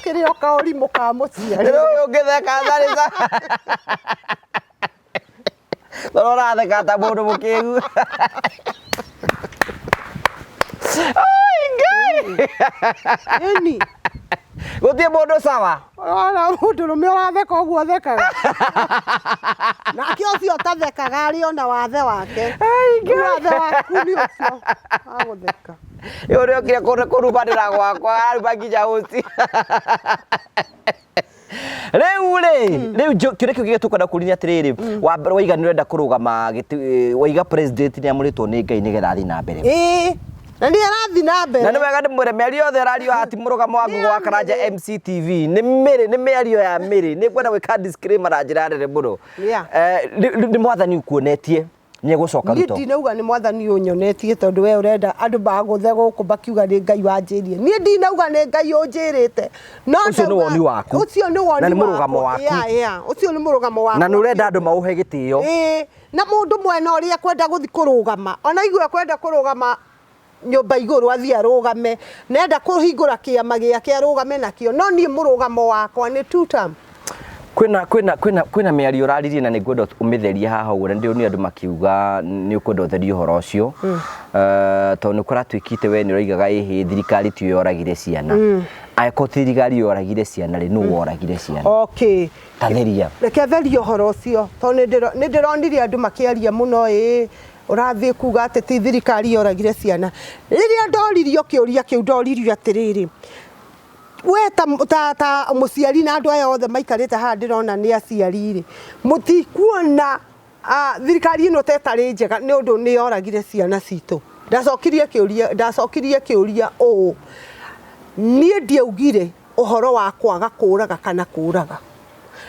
Kiri okauri mukamucia. Yo ngitheka tharica. Rora theka ta mundu mukigu. Eni. Gutie mundu sawa. Ona mundu rume uratheka ogwo thekaga. Na kio cio tathekaga ari ona wathe wake. Wathe waku ni ucio. Agutheka. Yo rio kire kurubanira gwakwa aruba nginya uci. Riu kire kiu tukwenda kurinya atiriri waiga ni urenda kurugama waiga president ni amuritwo ni Ngai nigetha athi na mbere. Na ni arathi na mbere. Na ni wega ndimwire mĩario yothe radio ati murugamo wa Ngugi wa Karanja MCTV ni mĩario ya mĩrĩ ni kwenda gwika disclaimer na njĩra nene mũno. Ni mwathani ukuonetie ni gucoka ruto. Ni ndinauga ni mwathani unyonetie tondu we urenda andu baguthe guku bakiuga ni Ngai wanjirie. Ni ndinauga ni Ngai unjirite. No ucio ni woni waku. Ucio ni woni. Na ni murugamo waku. Ucio ni murugamo waku. Na ni urenda andu mauhe gitio. Na mundu mwena uria kwenda guthi kurugama. Ona igwe kwenda kurugama nyumba iguru athi arugame. Nenda kuhingura kiama giake arugame nakio. No ni murugamo wakwa ni two term. Kwina mĩario ũraririe na nĩngwenda ũmĩtherie haha ũguo, na ndĩroni andũ makiuga nĩ ũkwenda ũtherie ũhoro ũcio tondũ nĩ kũratuĩkĩte we nĩ ũraigaga ĩhĩ thirikari ti yoragire ciana. Angĩkorwo thirikari yoragire ciana rĩ nũũ woragire ciana? Okay. Tatheria. Reke therie ũhoro ũcio tondũ nĩ ndĩronire andũ makĩaria mũno ũrathiĩ kuga atĩ ti thirikari yoragire ciana. Rĩrĩa ndoririo kĩũria kĩu ndoririo atĩrĩrĩ, we ta muciari na andu aya othe maikarite ha ndirona ni aciari ri mutikuona thirikari ino tetari njega ni undu ni yoragire ciana citu. Ndacokirie kiuria o ni ndiaugire uhoro wa kwaga kuraga kana kuraga.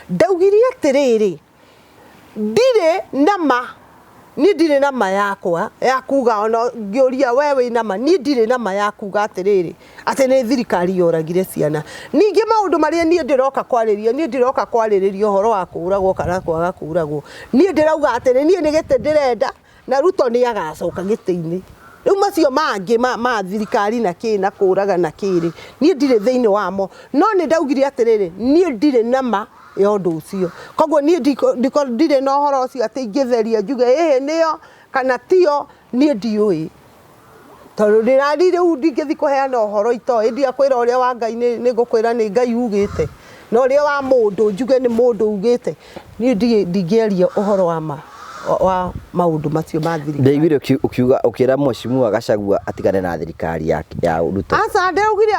Ndaugirie atiriri ndire nama ni ndire nama yakwa ya kuga ona ngiuria wewe nama ni ndire nama ya kuga atiriri ati ni thirikari yoragire ciana. Ningi maundu maria ni ndiroka kwaririria uhoro wa kuragwo kana kwaga kuragwo. Ni ndirauga ati ni gite ndirenda na Ruto ni agacoka giti-ini. Riu macio mangi ma thirikari na kina kuraga na kiri ni ndire thiini wamo. No ni ndaugire atiriri ni ndire nama yondu ucio. Koguo ni ndire no horo ucio ati ngitheria njuge niyo kana tio ni ndiui. Tondu ndirari riu ndingithi kuheana uhoro ito india kwira uria wa Ngai ni ngukwira ni Ngai ugite. No uria wa mundu njuge ni mundu ugite. Ni ndingieria uhoro wa maundu macio ma thirikari. Ndaiguire ukiuga ukira Mheshimiwa Gachagua atigane na thirikari ya Ruto. Asa ndaugire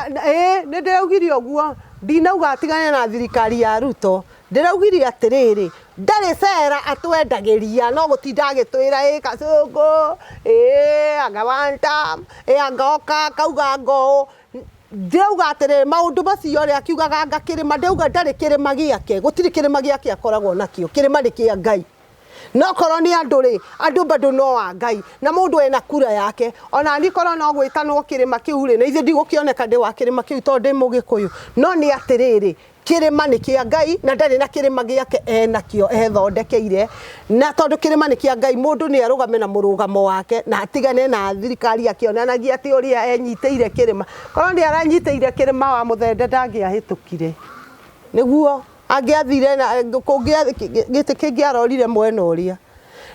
ni ndaugire oguo ndinauga atigane na thirikari ya Ruto. Ndiraugire atiriri ndari cera atwendagiria no gutinda agitwira Kacungu agawanta angoka kauga ngo. Ndauga atiriri maundu macio ri akiugaga ngakirima ndauga ndari kirima giake gutiri kirima giake akoragwo nakio kirima ni kia Ngai. No korwo ni andu bado no wa Ngai na mundu ena kura yake ona ni korwo no gwitanwo kirima kiu ri na ithe ndigukioneka ndi wa kirima kiu to ndi mugikuyu. No ni atiriri kirima ni kia Ngai na ndari na kirima giake enakio ethondekeire na tondu kirima ni kia Ngai mundu ni arugame na murugamo wake na atigane na thirikari akionanagia ati uria enyiteire kirima. Korwo ndi aranyiteire kirima wa muthende ndangiahitukire niguo angiathire na gite kingiarorire mwena uria.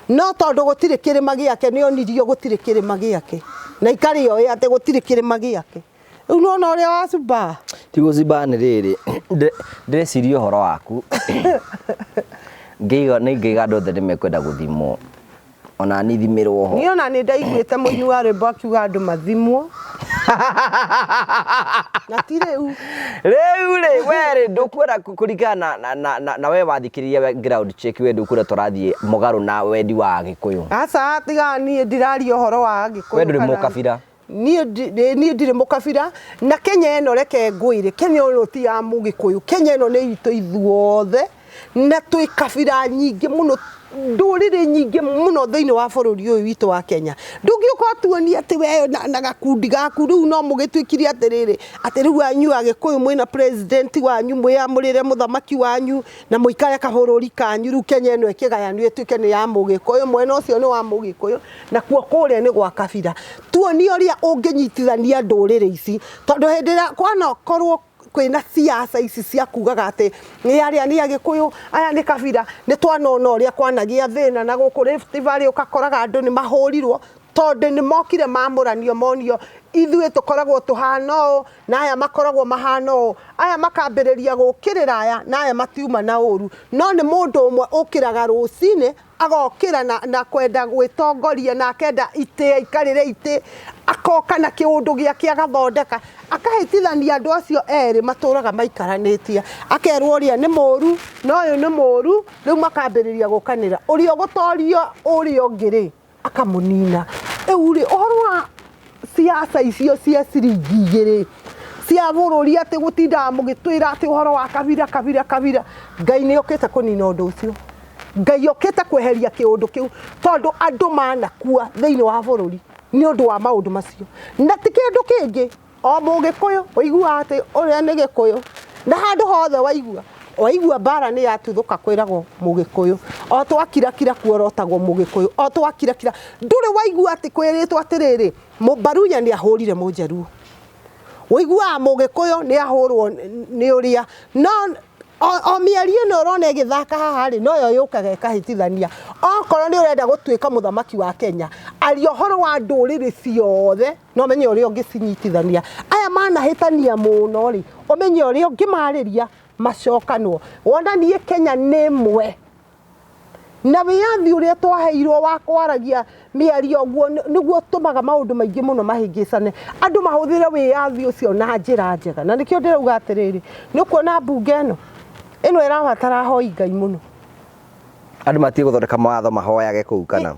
No tondu gutire kirima giake ni onirio gutire kirima giake na ikari yo ate gutire kirima giake. Riu no uria wa Simba tigo Simba ni riri ndeciria uhoro waku ngiga andu othe nimekwenda guthimwo ona ni thimirwo ho. Ni ona ni ndaiguite munyu wa rwimbo akiuga andu mathimwo na tiriu were ndukwenda kuringana na we wathikiriria ground check we ndukwenda turathie mugaru na wendi wa Gikuyu. Asa tiga ni ndiraria uhoro wa Gikuyu. We nduri mukabira. Ni ndire mukabira na Kenya eno reke ngwire Kenya eno ti ya Mugikuyu. Kenya eno ni itu ithuothe na twĩ kabira nyingĩ mũno ndũrĩrĩ nyingĩ mũno thĩinĩ wa bũrũri ũyũ witũ wa Kenya ndũngĩũka tuonia atĩ we na gakundi gaku rĩu no mũgĩtuĩkire atĩrĩrĩ atĩ rĩu anyu Agĩkũyũ mwĩna president wanyu mwĩamũrĩre mũthamaki wanyu na mũikare kabũrũri kanyu rĩu Kenya ĩno ĩkĩgayanio ĩtuĩke nĩ ya Mũgĩkũyũ mwena ũcio nĩ wa Mũgĩkũyũ na kuo kũrĩa nĩ gwa kabira tuonie ũrĩa ũngĩnyitithania ndũrĩrĩ ici tondũ hĩndĩ ĩrĩa kwanakorwo kwĩna siasa ici cia kugaga atĩ nĩ arĩa nĩ Agĩkũyũ aya nĩ kabira nĩ twanona ũrĩa kwanagia thĩna na gũkũ Rift Valley ũkakoraga andũ nĩ mahũrirwo tondũ nĩ mokire mamũranio monio ithuĩ tũkoragwo tũhana ũũ na aya makoragwo mahana ũũ aya makambĩrĩria gũkĩrĩra aya na aya matiuma na ũru no nĩ mũndũ ũmwe ũkĩraga rũcinĩ agokĩra na kwenda gwĩtongoria na akenda itĩ aikarĩre itĩ akoka na kĩũndũ gĩake agathondeka akahĩtithania andũ acio erĩ matũraga maikaranĩtie akerwo ũrĩa nĩ mũru na ũyũ nĩ mũru rĩu makambĩrĩria gũkanĩra ũrĩa ũgũtorio ũrĩa ũngĩ akamũnina rĩu rĩ ũhoro wa siasa icio cia ciringi igĩrĩ cia bũrũri atĩ gũtindaga mũgĩtwĩra atĩ ũhoro wa kabira Ngai nĩ okĩte kũnina ũndũ ũcio Ngai okĩte kweheria kĩũndũ kĩu tondũ andũ manakua thĩinĩ wa bũrũri nĩ ũndũ wa maũndũ macio na ti kĩndũ kĩngĩ o Mũgĩkũyũ waigua atĩ ũrĩa nĩ Gĩkũyũ na handũ hothe waigua Mbaara nĩ yatuthũka kwĩragwo Mũgĩkũyũ o twakirakira kuorotagwo Mũgĩkũyũ o twakirakira ndũrĩ waigua atĩ kwĩrĩtwo atĩrĩrĩ Mũbarunya nĩ ahũrire Mũnjaruo waigua Mũgĩkũyũ nĩ ahũrwo nĩ ũrĩa no o mĩeri ĩno ũrona ĩgĩthaka haha rĩ no yo yũkaga ĩkahĩtithania okorwo nĩ ũrenda gũtuĩka mũthamaki wa Kenya aria ũhoro wa ndũrĩrĩ ciothe no menye ũrĩa ũngĩcinyitithania aya manahĩtania mũno rĩ ũmenye ũrĩa ũngĩmarĩria macokanwo wonanie Kenya nĩ ĩmwe na wĩyathi ũrĩa twaheirwo wa kwaragia mĩario ũguo nĩguo tũmaga maũndũ maingĩ mũno mahĩngĩcane andũ mahũthĩre wĩyathi ũcio na njĩra njega na nĩkĩo ndĩrauga atĩrĩrĩ nĩ kuona mbunge ĩno ĩrabatara hoi Ngai mũno andũ matige gũthondeka mawatho mahoyage kũu kana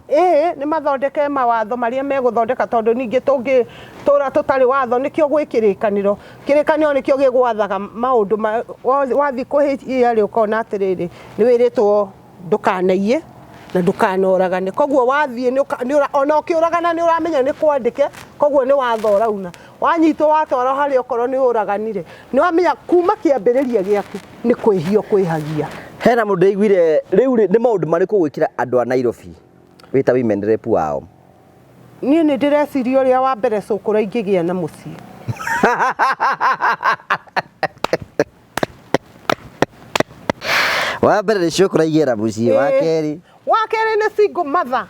nĩ mathondeke mawatho marĩa megũthondeka tondũ ningĩ tũngĩtũra tũtarĩ watho nĩkĩo gwĩ kĩrĩkanĩro nĩkĩo gĩgwathaga maũndũ wathiĩ kũhĩtia rĩ ũkona atĩrĩrĩ nĩ wĩrĩtwo ndũkanaiye na ndũkanoragane koguo wathiĩ ona ũkĩũragana nĩ ũramenya nĩ kwandĩke koguo nĩ watho ũrauna wanyitwo watwara harĩa okorwo nĩ ũraganire nĩ wamenya kuma kĩambĩrĩria gĩaku nĩ kwĩhio kwĩhagia hena mũndũ aiguire rĩu nĩ maũndũ marĩkũ gwĩkĩra andũ a Nairobi wĩta women rep wao niĩ nĩ ndĩreciria ũrĩa wa mbere cũkũra ingĩgĩa na mũciĩ wa mbere nĩ cũkũra igĩra mũciĩ wa kerĩ nĩ single mother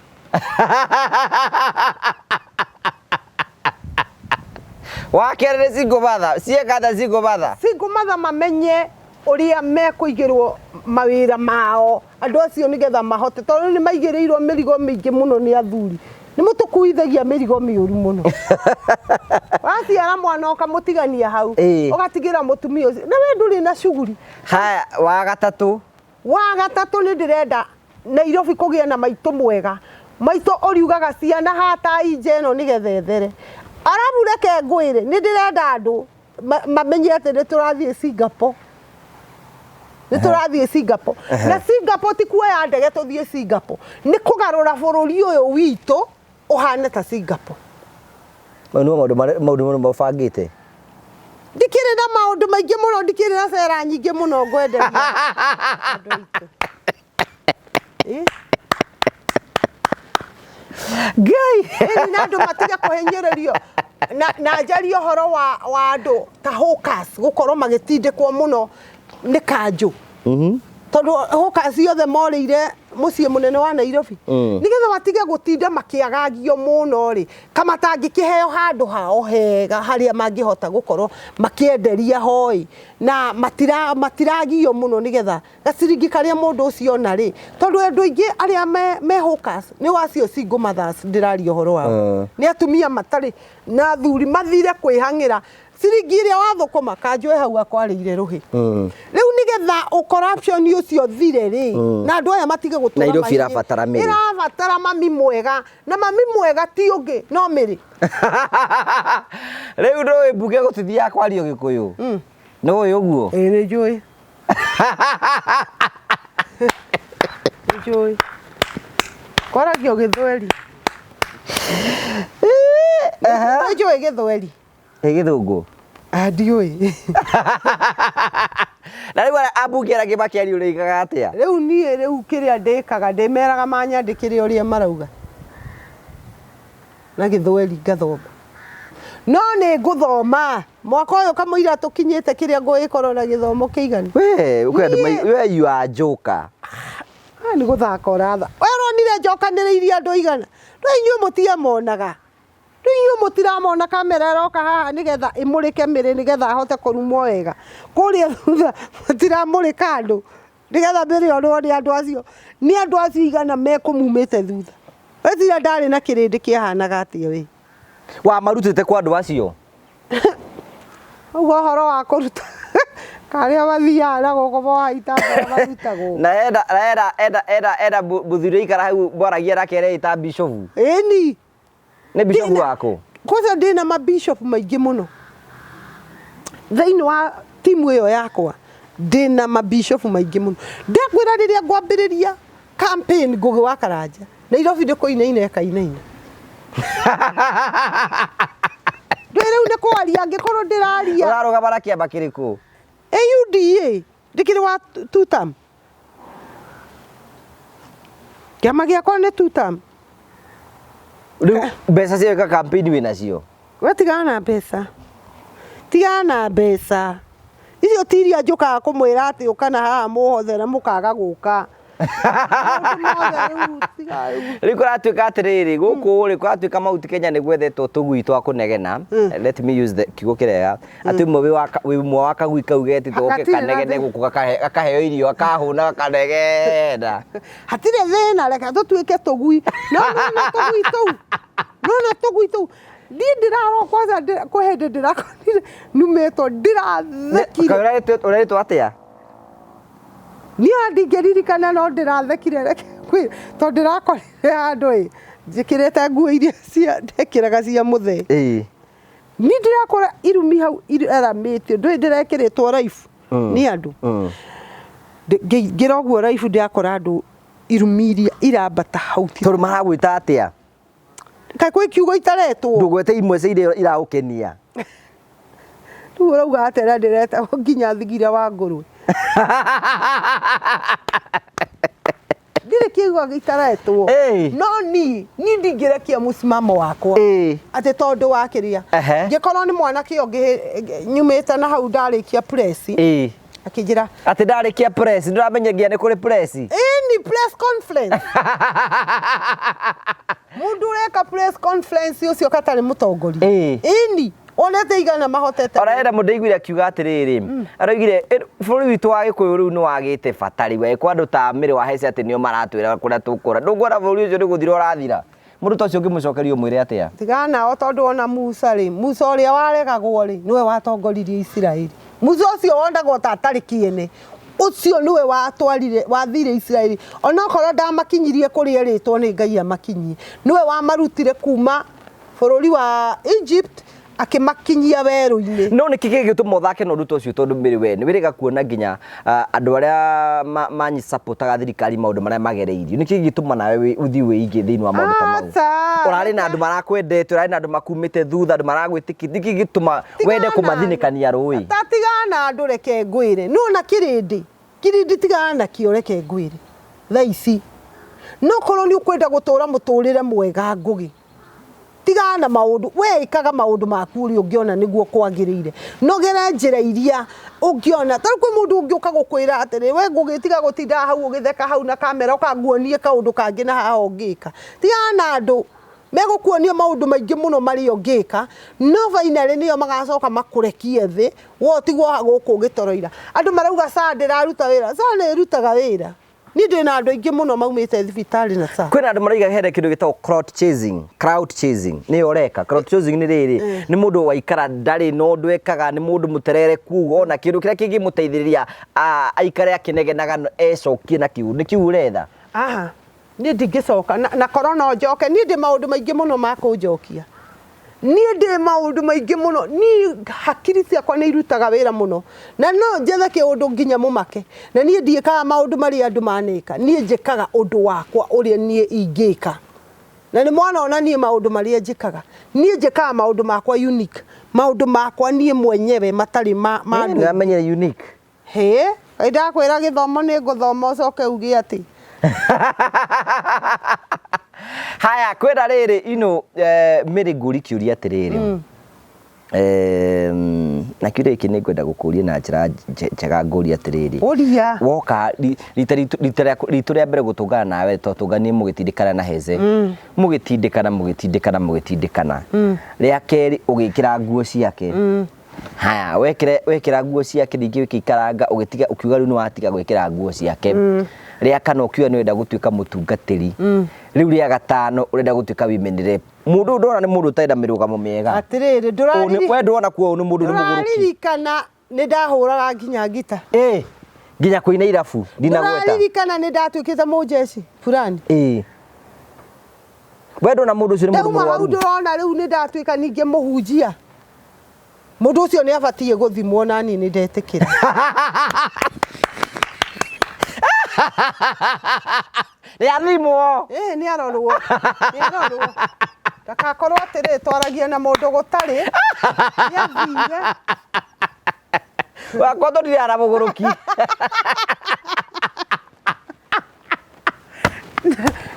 wa kerĩ nĩ single mother ciekada single mother mamenye ũrĩa mekũigĩrwo mawĩra mao andũ acio nĩgetha mahote tondũ nĩ maigĩrĩirwo mĩrigo mĩingĩ mũno nĩ athuri nĩ mũtũkuithagia mĩrigo mĩũru mũno waciara mwana ũkamũtigania hau ũgatigĩra mũtumia ũcio na we ndũrĩ na shughuli haya wa gatatũ nĩ ndĩrenda Nairobi kũgĩa na maitũ mwega maitũ ũriugaga ciana hata inje ĩno nĩgetha ethere arabu reke ngwĩre nĩ ndĩrenda andũ mamenye atĩ nĩ tũrathiĩ Singapore na Singapore ti kuoya ndege tũthiĩ Singapore nĩ kũgarũra bũrũri ũyũ witũ ũhane ta Singapore maũndũ mabangĩte ndikĩrĩ na maũndũ maingĩ mũno ndikĩrĩ na cera nyingĩ mũno ngwenderia Ngai na andũ matige kũhinyĩrĩrio na njarie ũhoro wa andũ ta hawkers gũkorwo magĩtindĩkwo mũno nĩ kanjũ tondũ hawkers ciothe morĩire mũciĩ mũnene wa Nairobi nĩgetha matige gũtinda makĩagagio mũno rĩ kama tangĩkĩheo handũ hao hega harĩa mangĩhota gũkorwo makĩenderia hoi na matiragio mũno nĩgetha gaciringi karĩa mũndũ ũcio ona rĩ tondũ andũ aingĩ arĩa me hawkers nĩ wacio single mothers ndĩraria ũhoro wao nĩ atumia matarĩ na thuri mathire kwĩhang'ĩra ciringi ĩrĩa wathũkũma kanjũ hau akwarĩire rũhĩ rĩu nĩgetha corruption ũcio thire rĩ na andũ aya matige gũtũra Nairobi ĩrabatara mami mwega na mami mwega ti ũngĩ no Mĩrĩ rĩu ndũĩ mbunge gũtithia kwario Gĩkũyũ nĩ ũĩ ũguo nĩ njũĩ Joy. Kwaragia Gĩthweri. Joy Gĩthweri. Gĩthũngũ. Ndiũĩ. Na rĩu ambunge arĩa makĩaria ũrĩigaga atĩa? Rĩu niĩ rĩu kĩrĩa ndĩkaga ndĩmeraga manyandĩkĩre ũrĩa marauga. Na Gĩthweri ngathoma. No nĩ ngũthoma. Mwaka ũyũ kamũira tũkinyĩte kĩrĩa ngũgĩkorwo na gĩthomo kĩiganu. We you are a joker. Nĩ gũthaka ũratha. Weronire njokanĩrĩirie andũ igana. Rĩu inyuĩ mũtiamonaga. Rĩu inyuĩ mũtiramona kamera ĩroka haha nĩgetha ĩmũrĩke mĩrĩ nĩgetha ahote kũrumwo wega. Kũrĩa thutha mũtiramũrĩka andũ nĩgetha mĩrĩ yorwo nĩ andũ acio. Nĩ andũ acio igana mekũmumĩte thutha. Weciria ndarĩ na kĩrĩndĩ kĩahanaga atĩa we? Wamarutĩte kwa andũ acio? Ũguo ũhoro wa kũruta karĩa mathiaga na gũkũ mohaitambara marutagwo. Na enda mũthuri aikara hau mwaragia nake areĩta bishofu. Ĩni. Nĩ bishofu wako? Kwanza ndĩna mabishop maingĩ mũno. Thĩinĩ wa timu ĩyo yakwa ndĩna mabishop maingĩ mũno. Ndekwĩra rĩrĩa ngwambĩrĩria campaign Ngũgĩ wa Karanja. Nairobi ndĩkũinaina ĩkainaina. Rĩu nĩ kwaria angĩkorwo ndĩraria. Ũrarũgama na kĩama kĩrĩkũ? AUDA ndĩkĩrĩ wa two-term. Kĩama gĩakwa nĩ two-term. Rĩu mbeca cia gwĩka campaign wĩnacio? We tigana na mbeca. Tigana na mbeca. Icio tiria njũkaga kũmwĩra atĩ ũka na haha mũhothe na mũkaga gũka. Rĩu kũratuĩka atĩrĩrĩ gũkũ rĩ kũratuĩka Mount Kenya nĩ gwethetwo tũgui twa kũnegena. Let me use the kiugo kĩrega. Atĩ ũmwe wa kagui kau getĩtwo gũke kanegene gũkũ gakaheo irio gakahũna gakanegena. Hatirĩ thĩna reke tũtuĩke tũgui. No tũgui tũu. No tũgui tũu. Ndĩrarwo kwanza kũhe ndĩrakonire numĩtwo ndĩrathekire. Ũretwo atĩa? Niĩ ndingĩririkana no ndĩrathekire reke tondũ ndĩrakorire handũ njĩkĩrĩte nguo iria ndekĩraga cia mũthee. Niĩ ndĩrakora irumi hau iraramĩtio ndũĩ ndĩrekĩrĩtwo raibu nĩ andũ. Ngĩra ũguo raibu ndĩrakora andũ irumi iria irambata hau. Tondũ maragwĩta atĩa? Kaĩ kwĩ kiugo itaretwo. Ndũgwete imwe cia iria iragũkenia. Rĩu ũrauga atĩa ndĩretagwo nginya thigira wa ngũrwe. Ndire kiugo gĩtaretwo. No niĩ ndingĩrekia mũsimamo wakwa. Atĩ tondũ wa kĩrĩa. Ngĩkorwo nĩ mwanake ũngĩ nyumĩte na hau ndarĩkia press. Akĩnjĩra atĩ ndarĩkia press ndĩramenyagia nĩ kũrĩ press. Ni press conference. Mũndũ ũreka press conference ũcio katarĩ mũtongoria. Ni onete igana mahotete. Oraenda mũndũ aiguire akiuga atĩrĩrĩ araugire bũrũri witũ wa Gĩkũyũ rĩu nĩ wagĩte bata rĩu kwa andũ ta Mĩrĩ wa Hezeh atĩ nĩo maratwĩra kũrĩa tũkũra. Ndũngĩona bũrũri ũcio nĩ gũthira ũrathira. Mũndũ ta ũcio ũngĩmũcokeria ũmwĩre atĩa? Tigana o tondũ ona Musa rĩ Musa ũrĩa waregagwo rĩ nĩwe watongoririe Isiraeli. Musa ũcio wondagwo ta atarĩ kĩene. Ũcio nĩwe wathire Isiraeli. Ona okorwo ndamakinyirie kũrĩa rĩtwo nĩ Ngai amakinyie. Nĩwe wamarutire kuma bũrũri wa Egypt akimakinyia werũ-inĩ. No nĩkĩ gĩgĩtũma ũthake na ũndũ ta ũcio tondũ Mĩrĩ we nĩwĩrĩga kuona nginya andũ arĩa manyisapotaga thirikari maũndũ marĩa magereirio. Nĩkĩ gĩgĩtũma nawe ũthiĩ wĩige thĩinĩ wa maũndũ ta mau? Ũrarĩ na andũ marakwendete, ũrarĩ na andũ makumĩte thutha, andũ maragwĩtĩkia. Nĩkĩ gĩgĩtũma wende kũmathinĩkania rũĩ? Tigana na andũ reke ngwĩre. No na kĩrĩndĩ tigana nakĩo reke ngwĩre. Thaa ici no korwo nĩ ũkwenda gũtũra mũtũrĩre mwega Ngũgĩ. Tigana maũndũ we ikaga maũndũ maku ũrĩa ũngĩona nĩguo kwagĩrĩire. Nogera njĩra iria ũngĩona. Tarĩ kwĩ mũndũ ũngĩũka gũkwĩra atĩrĩ we Ngũgĩ tiga gũtinda hau ũgĩtheka hau na kamera ũkanguonie kaũndũ kangĩ na haha ũngĩka. Tigana na andũ megũkuonia maũndũ maingĩ mũno marĩa ũngĩka no finally nĩo magacoka makũrekie thĩ wo tigwo gũkũ ũgĩtoroira. Andũ marauga saa ndĩraruta wĩra. Saa nĩ ĩrutaga wĩra. Ni ndĩna andũ aingĩ mũno maumĩte thibitarĩ na saa. Kwĩna andũ maraiga here kĩndũ gĩtagwo crowd chasing. Nĩ oreka crowd chasing nĩ rĩrĩ nĩ mũndũ waikara ndarĩ no ũndũ ekaga nĩ mũndũ mũterereku ona kĩndũ kĩrĩa kĩngĩmũteithĩrĩria aikare akĩnegenaga ecokie na kiu nĩ kiu ũretha. Niĩ ndingĩcoka na korwo no njoke niĩ ndĩ maũndũ maingĩ mũno ma kũnjokia. niĩ ndĩ maũndũ maingĩ mũno niĩ hakiri ciakwa nĩ irutaga wĩra mũno na no njethe kĩũndũ nginya mũmake na niĩ ndiĩkaga maũndũ marĩa andũ manĩka niĩ njĩkaga ũndũ wakwa ũrĩa niĩ ingĩka na nĩ mwana ona niĩ maũndũ marĩa njĩkaga niĩ njĩkaga maũndũ makwa unique maũndũ makwa niĩ mwenyewe matarĩ ma andũ nĩ amenyere unique ndakwĩra gĩthomo nĩ ngũthoma ũcoke uge atĩ haya kwenda rĩrĩ ino mĩrĩ ngũri kĩũria atĩrĩrĩ na kĩũria gĩkĩ nĩ ngwenda gũkũria na njĩra njega ngũria atĩrĩrĩ ũria woka rita rĩa mbere gũtũngana nawe tũtũnganie mũgĩtindĩkana na Hezeh mũgĩtindĩkana rĩa kerĩ ũgĩkĩra nguo ciake haya wekĩra nguo ciake ningĩ ũgĩikaranga ũgĩtiga ũkiuga rĩu nĩ watiga gwĩkĩra nguo ciake rĩa kana ũkiuga nĩ wenda gũtuĩka mũtungatĩri rĩu rĩa gatano ũrenda gũtuĩka women rep mũndũ ndona nĩ mũndũ ũtarĩ na mĩrũgamo mĩega atĩrĩrĩ we ndona kuo nĩ mũndũ nĩ mũgũrũki ndũraririkana nĩ ndahũraga nginya ngita nginya kũina irabu ndinagweta ndũraririkana nĩ ndatuĩkĩte mũjeci fulani we ndona mũndũ ũcio nĩ mũndũ mũrwaru ndĩrona rĩu nĩ ndatuĩka ningĩ mũhunjia mũndũ ũcio nĩ abatiĩ gũthimwo na niĩ nĩ ndetĩkĩra nĩ athimwo nĩ arorwo ndakakorwo atĩrĩ twaragia na mũndũ gũtarĩ nĩ athire wakorwo ndirĩ ara mũgũrũki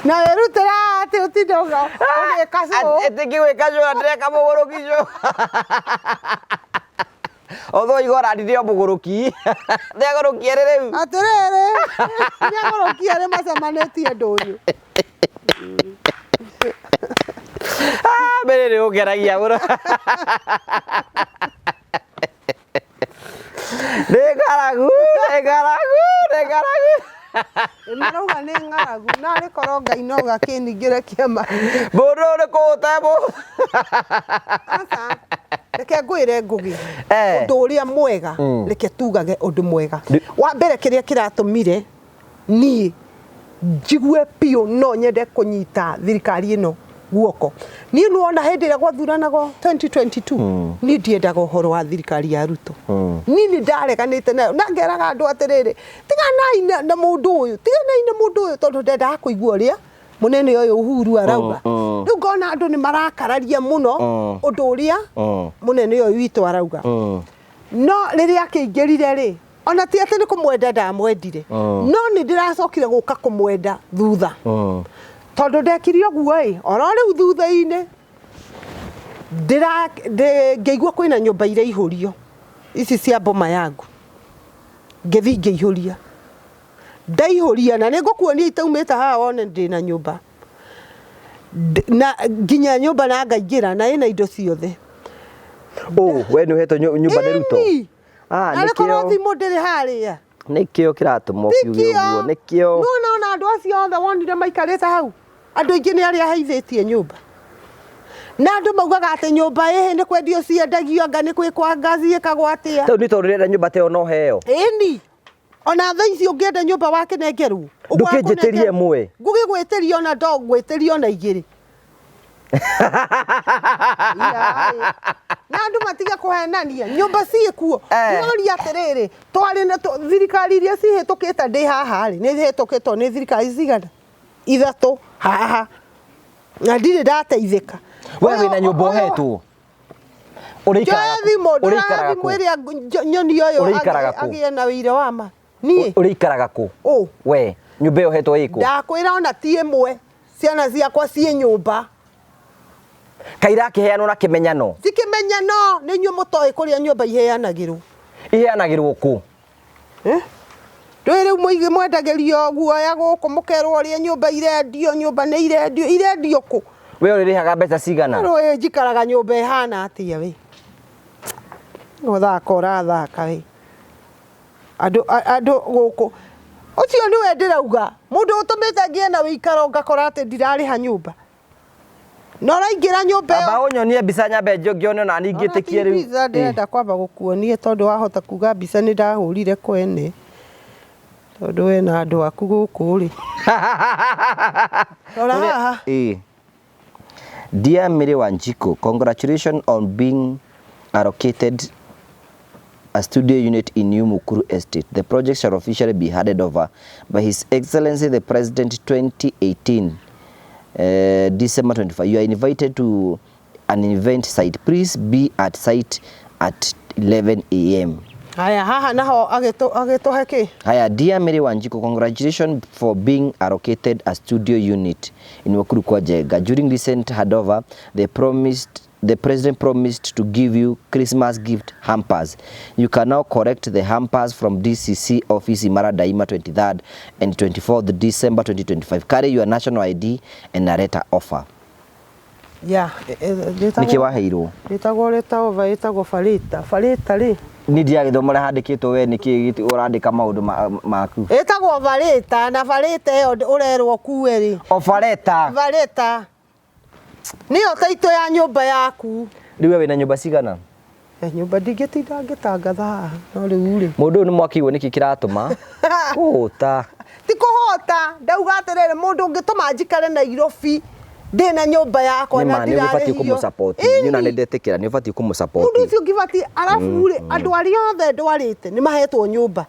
na wĩrutĩra atĩ ũtinde ũgĩka ngĩgwĩka cũra ndĩreka mũgũrũki cũ although igora ndire mũgũrũki ndegũrũkia rĩu atĩrĩrĩ ndegũrũkia rĩ macemanĩtie ndũnyũ mbere nĩ ũngeragia mũno nĩ ngaragu marauga nĩ ng'aragu narĩ korwo Ngai no gakĩningĩre kĩama mũndũ ũrĩkũ ũtemũ reke ngwĩre ngũgĩ ũndũ ũrĩa mwega reke tugage ũndũ mwega wa mbere kĩrĩa kĩratũmire niĩ njigue piũ no nyende kũnyita thirikari ĩno guoko niĩ nĩwona hĩndĩ ĩrĩa gwathuranagwo 2022 niĩ ndiendaga ũhoro wa thirikari ya Ruto niĩ nĩ ndareganĩte nayo na ngeraga andũ atĩrĩrĩ tiganai na mũndũ ũyũ tondũ ndendaga kũigua ũrĩa mũnene ũyũ Uhuru arauga rĩu ngona andũ nĩ marakararia mũno ũndũ ũrĩa mũnene ũyũ witũ arauga no rĩrĩa akĩingĩrire rĩ ona ti atĩ nĩ kũmwenda ndamwendire no nĩ ndĩracokire gũka kũmwenda thutha tondũ ndekire ũguo ona rĩu thutha-inĩ ngĩigua kwĩna nyũmba iria ihũrio ici cia Boma yangu ngĩthiĩ ngĩihũria ndaihũria na nĩ ngũkuonia itaumĩte haha wone ndĩna nyũmba na nginya nyũmba na ngaingĩra na ĩna indo ciothe we nĩ ũhetwo nyũmba nĩ Ruto na nĩ korwo thimũ ndĩrĩ harĩa nĩkĩo kĩratũma ũkiuge ũguo nĩkĩo nona andũ acio othe wonire maikarĩte hau andũ aingĩ nĩ arĩa haithĩtie nyũmba na andũ maugaga atĩ nyũmba nĩ kwendio ciendagio anga nĩ gwĩkwa ngaci ĩkagwo atĩa tondũ nĩ tondũ rĩrenda nyũmba teo no heo ĩni ona thaa ici ũngĩenda nyũmba wakĩnengerwo ndũkĩnjĩtĩrie ĩmwe ngũgĩgwĩtĩria ona ndogwĩtĩria ona igĩrĩ na andũ matiga kũhenania nyũmba ciĩkuo nĩoria atĩrĩrĩ twarĩ na thirikari iria cihĩtũkĩte ndĩ haha rĩ nĩ hĩtũkĩtwo nĩ thirikari cigana ithatũ haha na ndirĩ ndateithĩka we wĩna nyũmba ũhetwo ũrĩikaraga kũ ĩrĩa nyoni ũyũ agĩe na wĩira wa ma niĩ ũrĩikaraga kũ we nyũmba ĩyo ũhetwo ĩkũ ndakwĩra ona ti ĩmwe ciana ciakwa ciĩ nyũmba kairakĩheanwo na kĩmenyano ti kĩmenyano nĩ inyuĩ mũtoĩ kũrĩa nyũmba iheanagĩrwo kũ rĩu mũigĩ mwendagĩrio guoya gũkũ mũkerwo ũrĩa nyũmba irendio nyũmba nĩ irendio kũ we ũrĩrĩhaga mbeca cigana rĩu njikaraga nyũmba ĩhana atĩa we ũthaka ũrathaka we andũ gũkũ ũcio nĩwe ndĩrauga mũndũ ũtũmĩte ngĩe na wĩikaro ngakora atĩ ndirarĩha nyũmba no raingĩra nyũmba ĩyo aba ũnyonie mbica nyambe ngĩone na ningĩ tĩkie rĩu mbica ndĩrenda kwamba gũkuonie tondũ wahota kuga mbica nĩ ndahũrire kwene tondũ we na andũ aku gũkũ rĩ rora haha Dear Mary Wanjiku, congratulations on being allocated a studio unit in New Mukuru Estate. The project shall officially be handed over by His Excellency the President 2018, December 25. You are invited to an event site. Please be at site at 11 a.m. Haya haha naho ageto heki. Haya, dear Mary Wanjiku, congratulations for being allocated a studio unit in Mukuru kwa Jega. During recent handover, the president promised to give you Christmas gift hampers. You can now collect the hampers from DCC office in Mbaara Daima 23rd and 24th December 2025. Carry your national ID and a letter offer. Yeah, Niki waheirwo. Itago letter offer, itago farita ri. Ni dia githomo handikitwo we niki urandika maundu maku. Itago farita na farita yo urerwo kuwe ri. Ofareta. Farita. Niyo taito ya nyumba yaku. Riwe wina nyumba cigana? Nyumba ndingitinda ngitangatha no riu ri. Mundu ni mwakiwo niki kiratuma. Kuhota. Ti kuhota, ndauga atiriri mundu ngituma njikare Nairobi. Ndina nyumba yakwa na ndirarehio. Ni ubati kumusupport. Nyuna ndetekera ni ubati kumusupport. Mundu ucio ngibati arafu ri andu ari othe ndwarite ni mahetwo nyumba.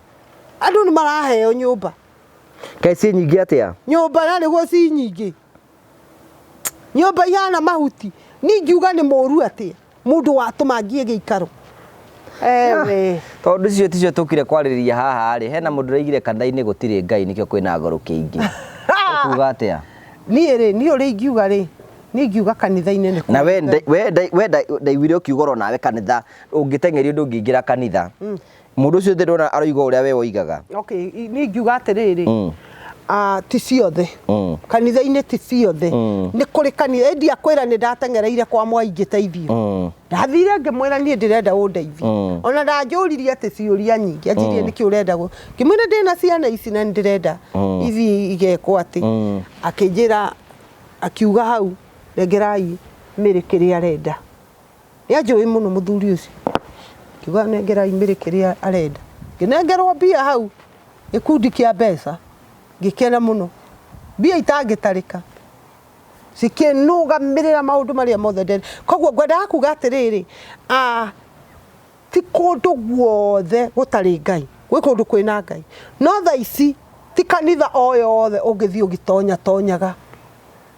Andu ni maraheo nyumba. Kaisi nyingi atia? Nyumba na niguo ci nyingi. Nyumba ihana mahuti. Ni ngiuga ni moru atia. Mundu watuma ngie giikaro. Ewe. Tondu cio ticio tukire kwaririria haha ri hena mundu raigire kanitha-ini gutire Ngai nikio kwina ngoro kiingi. Ukuga atia? Ni uri ngiuga ri. Ni ngiuga kanitha-ini ni. Na we ndaiguire ukiugoro nawe kanitha ungitengerio ndu ngingira kanitha. Mundu ucio ndona aroiga uria we woigaga. Okay, ni ngiuga atiriri. Ti ciothe. Kanitha-ini ti ciothe. Ni kuri kanitha ndia kwira ni ndatengereire kwa mwai ngiteithio. Ndathire ngimwira nie ndirenda undeithie. Ona ndanjuririe ati ciuria nyingi ajirie niki urenda go. Ngimwira ndina ciana ici na ndirenda ithi igekwo ati. Akinjira akiuga hau negerai Mary kiria arenda. Ni anjui muno muthuri ucio. Kiuga negerai Mary kiria arenda. Nginengerwo mbia hau gikundi kia mbeca. Ngikena muno. Mbia itangitarika. Sikinugamirira maundu maria mothe ndere. Koguo ngwenda kuga atiriri, ti kundu guothe gutari Ngai. Gwi kundu kwina Ngai. No tha ici ti kanitha o yothe ungithio gitonya tonyaga.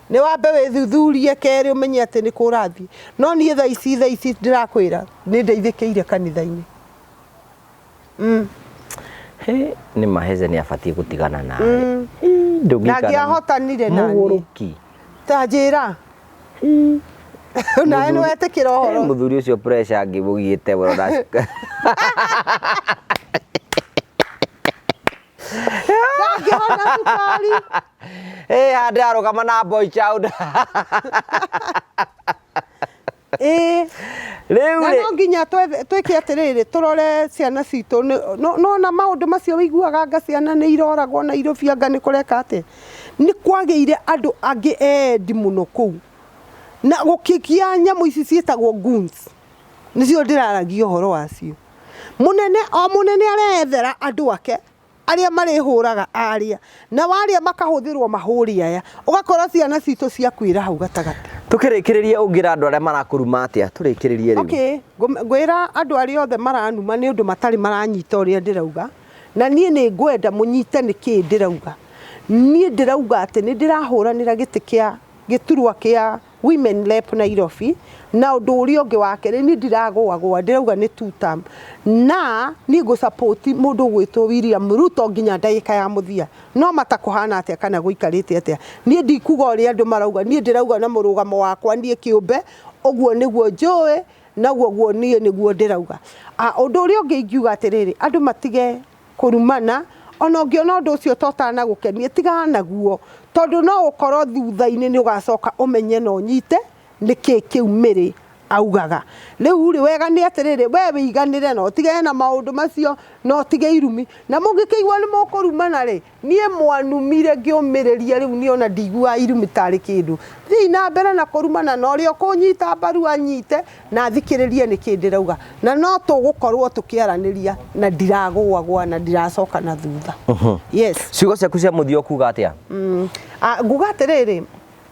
Ni wambe withuthurie keri umenye ati ni kurathi. No nie tha ici ndirakwira ni ndeithikire kanitha-ini. Ni maheze ni afatie gutigana nawe. Ngiahotanire nani. Tajira. Na eno etekira horo. Muthuri ucio pressure ngibugiite bora. Ngihona sukari. Ndarugama na boy child. Riu no nginya tweke atiriri turore ciana citu no na maundu macio wiguaga anga ciana ni iroragwo na Nairobi anga ni kureka ati ni kwageire andu angi endi muno kuu na gukikia nyamu ici cietagwo goons nicio ndiraragio horo wacio munene arethera andu ake aria marihuraga aria na waria makahuthirwo mahuri aya ugakora ciana citu ciakwira hau gatagati tukirikiria ungira andu aria marakuruma atia turikiririe riu. Okay, ngwira andu aria othe maranuma ni undu matari maranyita uria ndirauga na nie ni ngwenda munyite niki ndirauga. Nie ndirauga ati ni ndirahuranira giti kia giturwa kia women rep Nairobi na undu uria ungi wake ni ndiragwa ndirauga ni two term na ni go support mundu gwitwo William Ruto nginya ndagika ya muthia no matakuhana atia kana guikarite atia nie ndikuga uria andu marauga nie ndirauga na murugamo wakwa nie kiumbe oguo niguo njui naguo nie niguo ndirauga undu uria ungi ngiuga atiriri andu matige kurumana ona ungiona undu ucio totana gukenia tigana guo tondu no ukorwo thutha-ini ni ugacoka umenye no nyite niki kiu Mary augaga riu ri wega ni atiriri we wiganire no tige na maundu macio no tige irumi na mungikigwa ni mukurumana ri nie mwanumire ngiumiriria riu ni ona ndigua irumi tari kindu thi na mbere na kurumana no ri okunyita mbaru anyite na thikiririe niki ndirauga na no tugukorwo tukiaraniria na ndiragwa na ndiracoka na thutha. Yes, ciugo ciaku cia muthio kuga atia? Nguga atiriri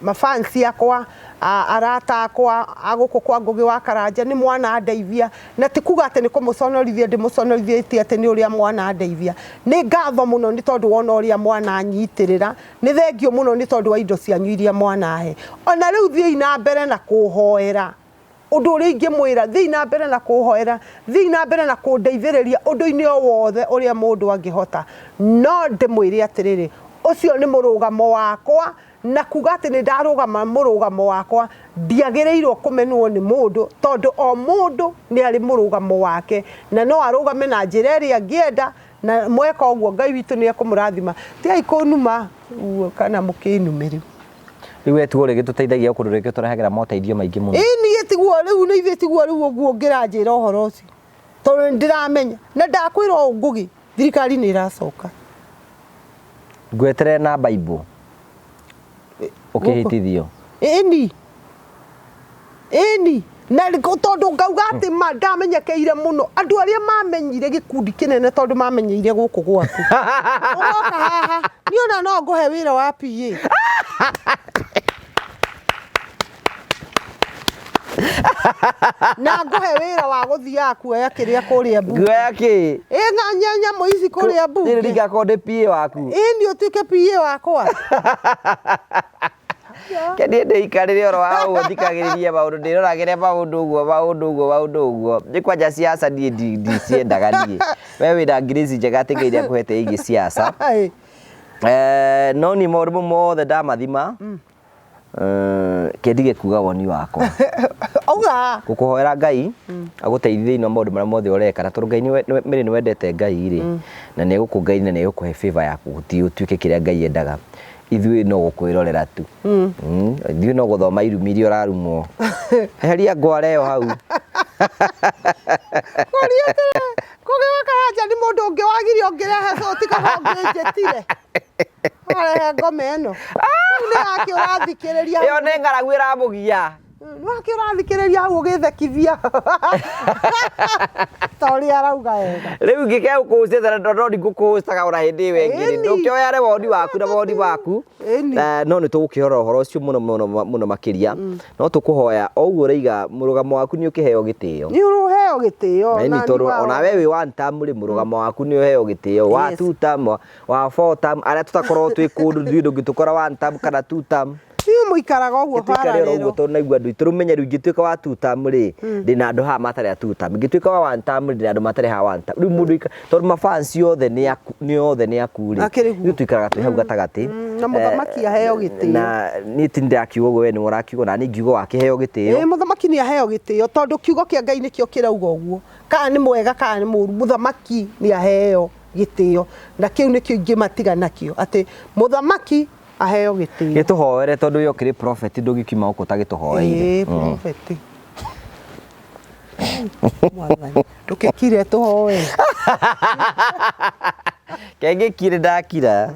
mafansi yakwa arata akwa aguko kwa Ngugi wa Karanja ni mwana Ndeithia na tikuga ate ni kumuconorithia ndimuconorithie ate ni uria mwana Ndeithia ni ngatho muno ni tondu wona uria mwana anyitirira ni thengio muno ni tondu wa indo cianyu iria mwana he ona riu thii na mbere na kuhoera undu uri ingimwira thii na mbere na kuhoera thii na mbere na kundeithiriria undu-ini o wothe uria mundu angihota no ndimwire atiriri ucio ni murugamo wakwa na kuga ati ni ndarugama murugamo wakwa ndiagireirwo kumenwo ni mundu tondu o mundu ni ari murugamo wake na no arugame na njira iria ngienda na mweka uguo Ngai witu ni ekumurathima ti kunuma kana mukinumiru riu etuo rigi tuteithagia ukundu rigi turehagera moteithio maingi muno ni getiguo riu ni ithitiguo riu uguo ngira njira uhoro ucio tondu ndiramenya na ndakwira Ngugi thirikari ni iracoka ngwetere na Bible ukihitithio eni na tondu ngauga ati ndamenyekeire muno andu aria mamenyire gikundi kinene tondu mamenyeire guku gwaku ugoka haha ni ona no nguhe wira wa PA na nguhe wira wa guthia kuoya kiria kuria bu nguoya ki nyanya moici kuria bu ni riga konde PA waku ni utuike PA wakwa Kedi ndekarire oro wa uthikagiriria maundu ndiroragire maundu uguo ndikwaja siasa ndiciendaga nie we wina ngirici njega ati Ngai akuhete igi siasa no ni maundu mothe ndamathima kedige kuga woni wakwa auga gukuhoera Ngai aguteithie ino maundu maria mothe ureka na tondu Ngai ni wendete Ngai ri na ni gukungaina ni gukuhe favor yaku guti utuike kiria Ngai endaga ithui no gukwirorera tu ithui no guthoma irumirio rarumo heria ngwareo hau Ngugi wa Karanja ni mundu ungi wagirio ngirehe soti kagongetire ale ngome eno ni aki urathikiriria iyo ni ngaragu iramugia Waki urathikiriria hau ugithekithia tori arauga ega riu ngike ukucetha ndorori ngukucaga ora hindi wengire ndukioyare wodi waku na wodi waku no ni tugukihora uhoro ucio muno makiria no tukuhoya oguo reiga murugamo waku ni ukiheo gitio ni uruheo gitio ni toru ona we wi one term ri murugamo waku ni uheo gitio wa 2 term wa 4 term aria tutakorwo twi kundu ndu ngitukora 1 term kana 2 term ni muikaraga uguo fara rero tondu naigua ndu iturumenye ru ngituika wa 2 term ri ndina andu ha matare 2 term ngituika wa 1 term ri ndina andu matare ha 1 term ru mundu tondu mafans yothe ni akuri ni tuikaraga twi hau gatagati na muthamaki aheo gitio na ni tinde akiuga we ni urakiuga na ni ngiugo wakiheo gitio muthamaki ni aheo gitio tondu kiugo kia Ngai nikio kirauga uguo kana ni mwega kana ni muru muthamaki ni aheo gitio na kiu nikio ingimatiga nakio ati muthamaki aheo gitio gituhoere tondu yo kiri prophet ndugikima uko tagituhoeire prophet mwathani tukikire tuhoe kenge kire ndakira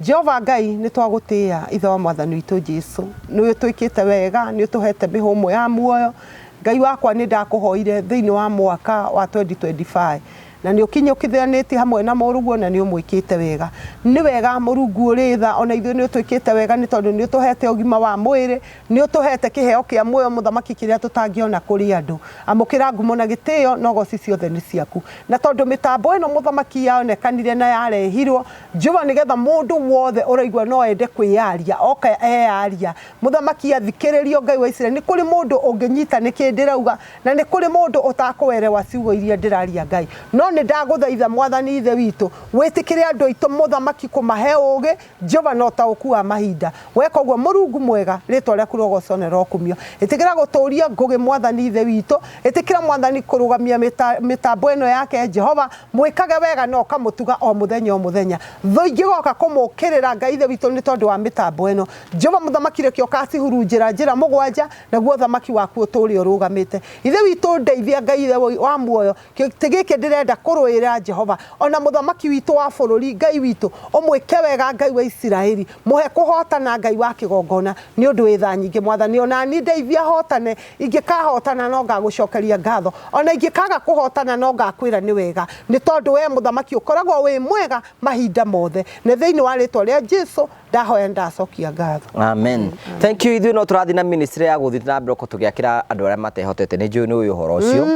Jehova Ngai ni twagutia ithe wa mwathani witu Jesu ni utwikite wega ni utuhete mihumo ya muoyo Ngai wakwa ni ndakuhoire thiini wa mwaka wa 2025 na ni ukinyukithaniti hamwe na muruguo na ni umwikite wega ni wega murungu uritha ona ithu ni utwikite wega ni tondu ni utuhete ugima wa mwiri ni utuhete kiheo kia muoyo muthamaki kiria tutangiona kuri andu amukira ngumo na gitio no goci ciothe ni ciaku na tondu mitambo eno muthamaki yaonekanire na yarehirwo Jehova nigetha mundu wothe uraigwa no ende kwiyaria oka eyaria muthamaki athikiririo Ngai wa Israeli ni kuri mundu unginyita nikindirauga na ni kuri mundu utakuwerewa ciugo iria ndiraria Ngai no ni ndaguthaitha mwathani ithe witu witikire andu aitu muthamaki kumahe ugi Jehova no ta ukua mahinda weka uguo murungu mwega ritwa riaku rogocone rokumio itikira guturia Ngugi mwathani ithe witu itikira mwathani kurugamia mitambo eno yake Jehova mwikage wega no kamutuga o muthenya thoingi goka kumukirira Ngai ithe witu ni tondu wa mitambo eno Jehova muthamaki rekio kasi hurunjira njira mugwanja naguo thamaki waku uturi urugamite ithe witu ndeithia Ngai ithe wa muoyo tigiki ndirenda kũrũĩra Jehova ona mũthamaki witũ wa bũrũri Ngai witũ ũmwĩke wega Ngai wa Isiraeli mũhe kũhotana Ngai wa kĩgongona nĩ ũndũ wĩ tha nyingĩ mwathani ona ni ndeithia hotane ingĩkahotana no ngagũcokeria ngatho ona ingĩkaga kũhotana no ngakwĩra nĩ wega nĩ tondũ we mũthamaki ũkoragwo wĩ mwega mahinda mothe nĩ thĩinĩ wa rĩtwa rĩa Jesũ ndahoya ndacokia ngatho. Amen. Thank you. Ithuĩ no tũrathiĩ na ministry ya gũthiĩ na mbere tũgĩakĩra andũ arĩa matehotete nĩ njũĩ nĩ ũyũ ũhoro ũcio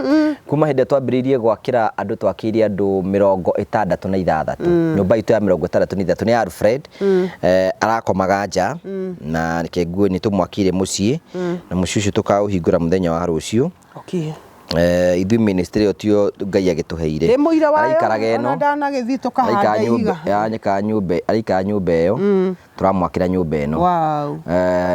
kuma hĩndĩ twambĩrĩirie gwakĩra andũ twakĩirie andũ 66 nyũmba itũ ya 63 nĩ Alfred arakomaga nja na kĩguũ nĩ tũmwakire mũciĩ na mũciĩ ũcio tũkaũhingũra mũthenya wa rũciũ. Okay. Ithuĩ ministry otio Ngai agĩtũheire araikaraga ĩno ndanagĩthiĩ tũkahanda ihiga araikara nyũmba ĩyo turamwakira nyũmba ĩno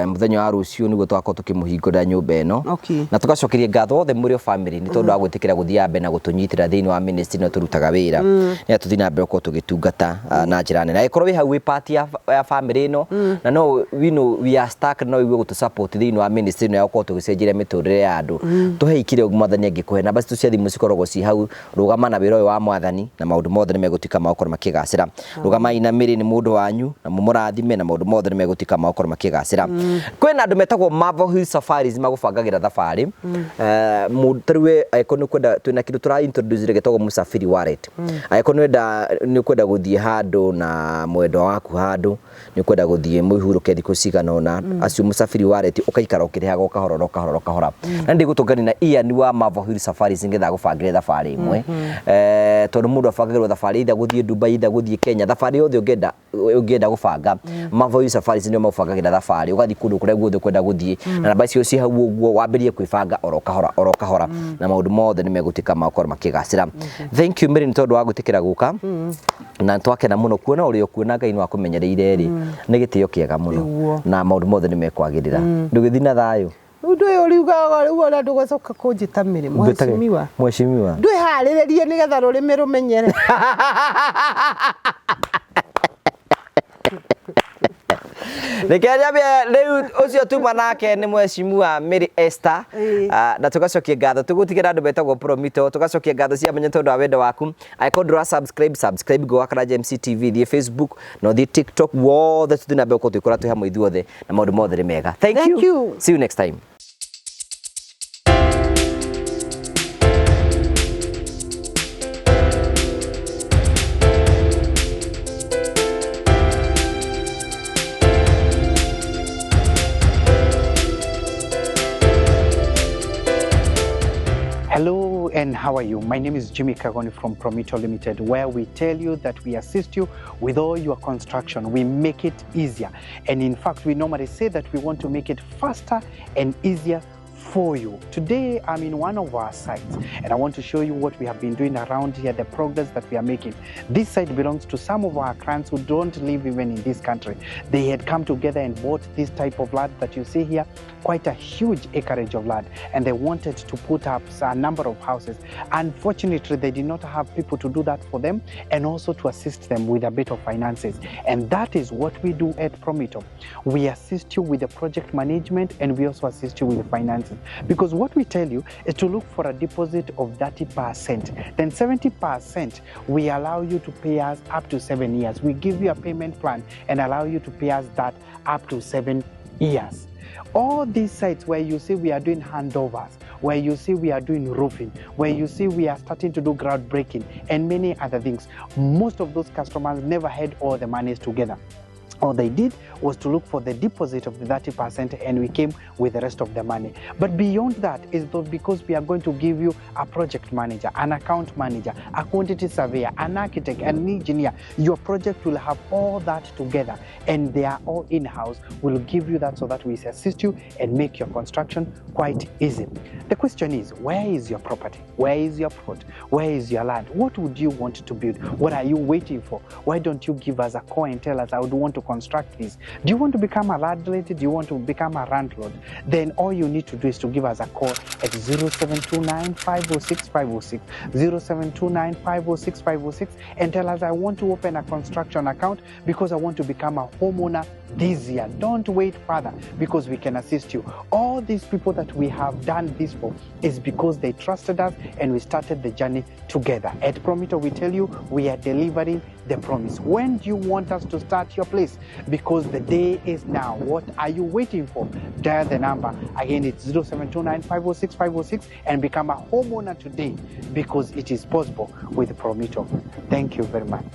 mũthenya wa rũciũ nĩguo twakorwo tũkĩmũhingũrĩra nyũmba ĩno na tũgacokeria ngatho othe mũrĩ family nĩ tondũ wa gwĩtĩkĩra gũthiĩ mbere na gũtũnyitĩra thĩinĩ wa ministry no tũrutaga wĩra nĩ tũthiĩ na mbere gũkorwo tũgĩtungata na njĩra nene angĩkorwo wĩ hau wĩ part ya family ĩno na no we are stuck no iwe gũtũ support thĩinĩ wa ministry no gũkorwo tũgĩcenjeria mĩtũrĩre ya andũ tũheikire mwathani angĩkũhe namba citu cia thimũ cikoragwo ci hau rũgama na wĩra ũyũ wa mwathani na maũndũ mothe nĩ megũtuĩka makorwo makĩgacĩra rũgama ina mĩrĩ nĩ mũndũ wanyu na mũmũrathime na maũndũ mothe nĩ megũtuĩka makorwo makĩgacĩra kwĩna andũ metagwo Marvel Safaris magũbangagĩra thabarĩ mũtariwe aikoni kwenda twĩna kĩndũ tũra introduce gĩtagwo Musafiri Wallet aikoni nĩ kwenda gũthiĩ handũ na mwendo waku handũ nĩ kwenda gũthiĩ mũhurũke thikũ cigana ũna acio Musafiri Wallet ũkaikara ũkĩrĩhaga kahora na ndigũtũngani na Ian wa Marvel Safaris ngetha gũbangĩre thabarĩ imwe tondũ mũndũ abangagĩrwo thabarĩ ida gũthiĩ Dubai ida gũthiĩ Kenya thabarĩ yothe ũngĩenda gũbanga Marvel Safaris nĩo mabangagĩra thabarĩ ũgathiĩ kũndũ kũrĩa guothe kwenda gũthiĩ na namba icio ci hau ũguo wambĩrĩrie kwĩbanga oro kahora na maũndũ mothe nĩ megũtuĩka makorwo makĩgacĩra. Thank you Mary nĩ tondũ wa gwĩtĩkĩra gũka na twakena mũno kuona ũrĩa kuona Ngai nĩ wakũmenyereire rĩ nĩ gĩtĩo kĩega mũno na maũndũ mothe nĩ mekwagĩrĩra ndũgĩthiĩ na thayũ Ndu yo riugaga riu ora ndugacoka kunjitamire mweshimiwa ndu harĩrĩrie nigetha rũrĩmĩ rũmenyere Nikiambia leo ucio tuma nake ni mweshimiwa Mary Esther na tugacokia ngatho tugutigira andu betagwo Promito tugacokia ngatho cia menye tondu wa wendo waku aikondra subscribe go akara MC TV the Facebook no the TikTok wothe tuthina be ko twikora twi hamwe ithuothe na maundu mothe ni mega. Thank you. See you next time. Hello and how are you? My name is Jimmy Kagoni from Promito Limited, where we tell you that we assist you with all your construction. We make it easier. And in fact, we normally say that we want to make it faster and easier for you. Today, I'm in one of our sites and I want to show you what we have been doing around here, the progress that we are making. This site belongs to some of our clients who don't live even in this country. They had come together and bought this type of land that you see here, quite a huge acreage of land, and they wanted to put up a number of houses. Unfortunately, they did not have people to do that for them and also to assist them with a bit of finances. And that is what we do at Promito. We assist you with the project management and we also assist you with the finances. Because what we tell you is to look for a deposit of 30%. Then 70% we allow you to pay us up to 7 years. We give you a payment plan and allow you to pay us that up to 7 years. All these sites where you see we are doing handovers, where you see we are doing roofing, where you see we are starting to do groundbreaking and many other things, most of those customers never had all the monies together. All they did was to look for the deposit of the 30% and we came with the rest of the money. But beyond that is because we are going to give you a project manager, an account manager, a quantity surveyor, an architect, an engineer. Your project will have all that together and they are all in-house. We'll give you that so that we assist you and make your construction quite easy. The question is, where is your property? Where is your plot? Where is your land? What would you want to build? What are you waiting for? Why don't you give us a call and tell us I would want to construct this. Do you want to become a landlady? Do you want to become a landlord? Then all you need to do is to give us a call at 0729 506 506, 0729 506 506, and tell us, I want to open a construction account because I want to become a homeowner this year. Don't wait further, because we can assist you. All these people that we have done this for is because they trusted us and we started the journey together. At Promito, we tell you we are delivering the promise. When do you want us to start your place? Because the day is now. What are you waiting for? Dial the number. Again, it's 0729 506 506 and become a homeowner today, because it is possible with Promito. Thank you very much.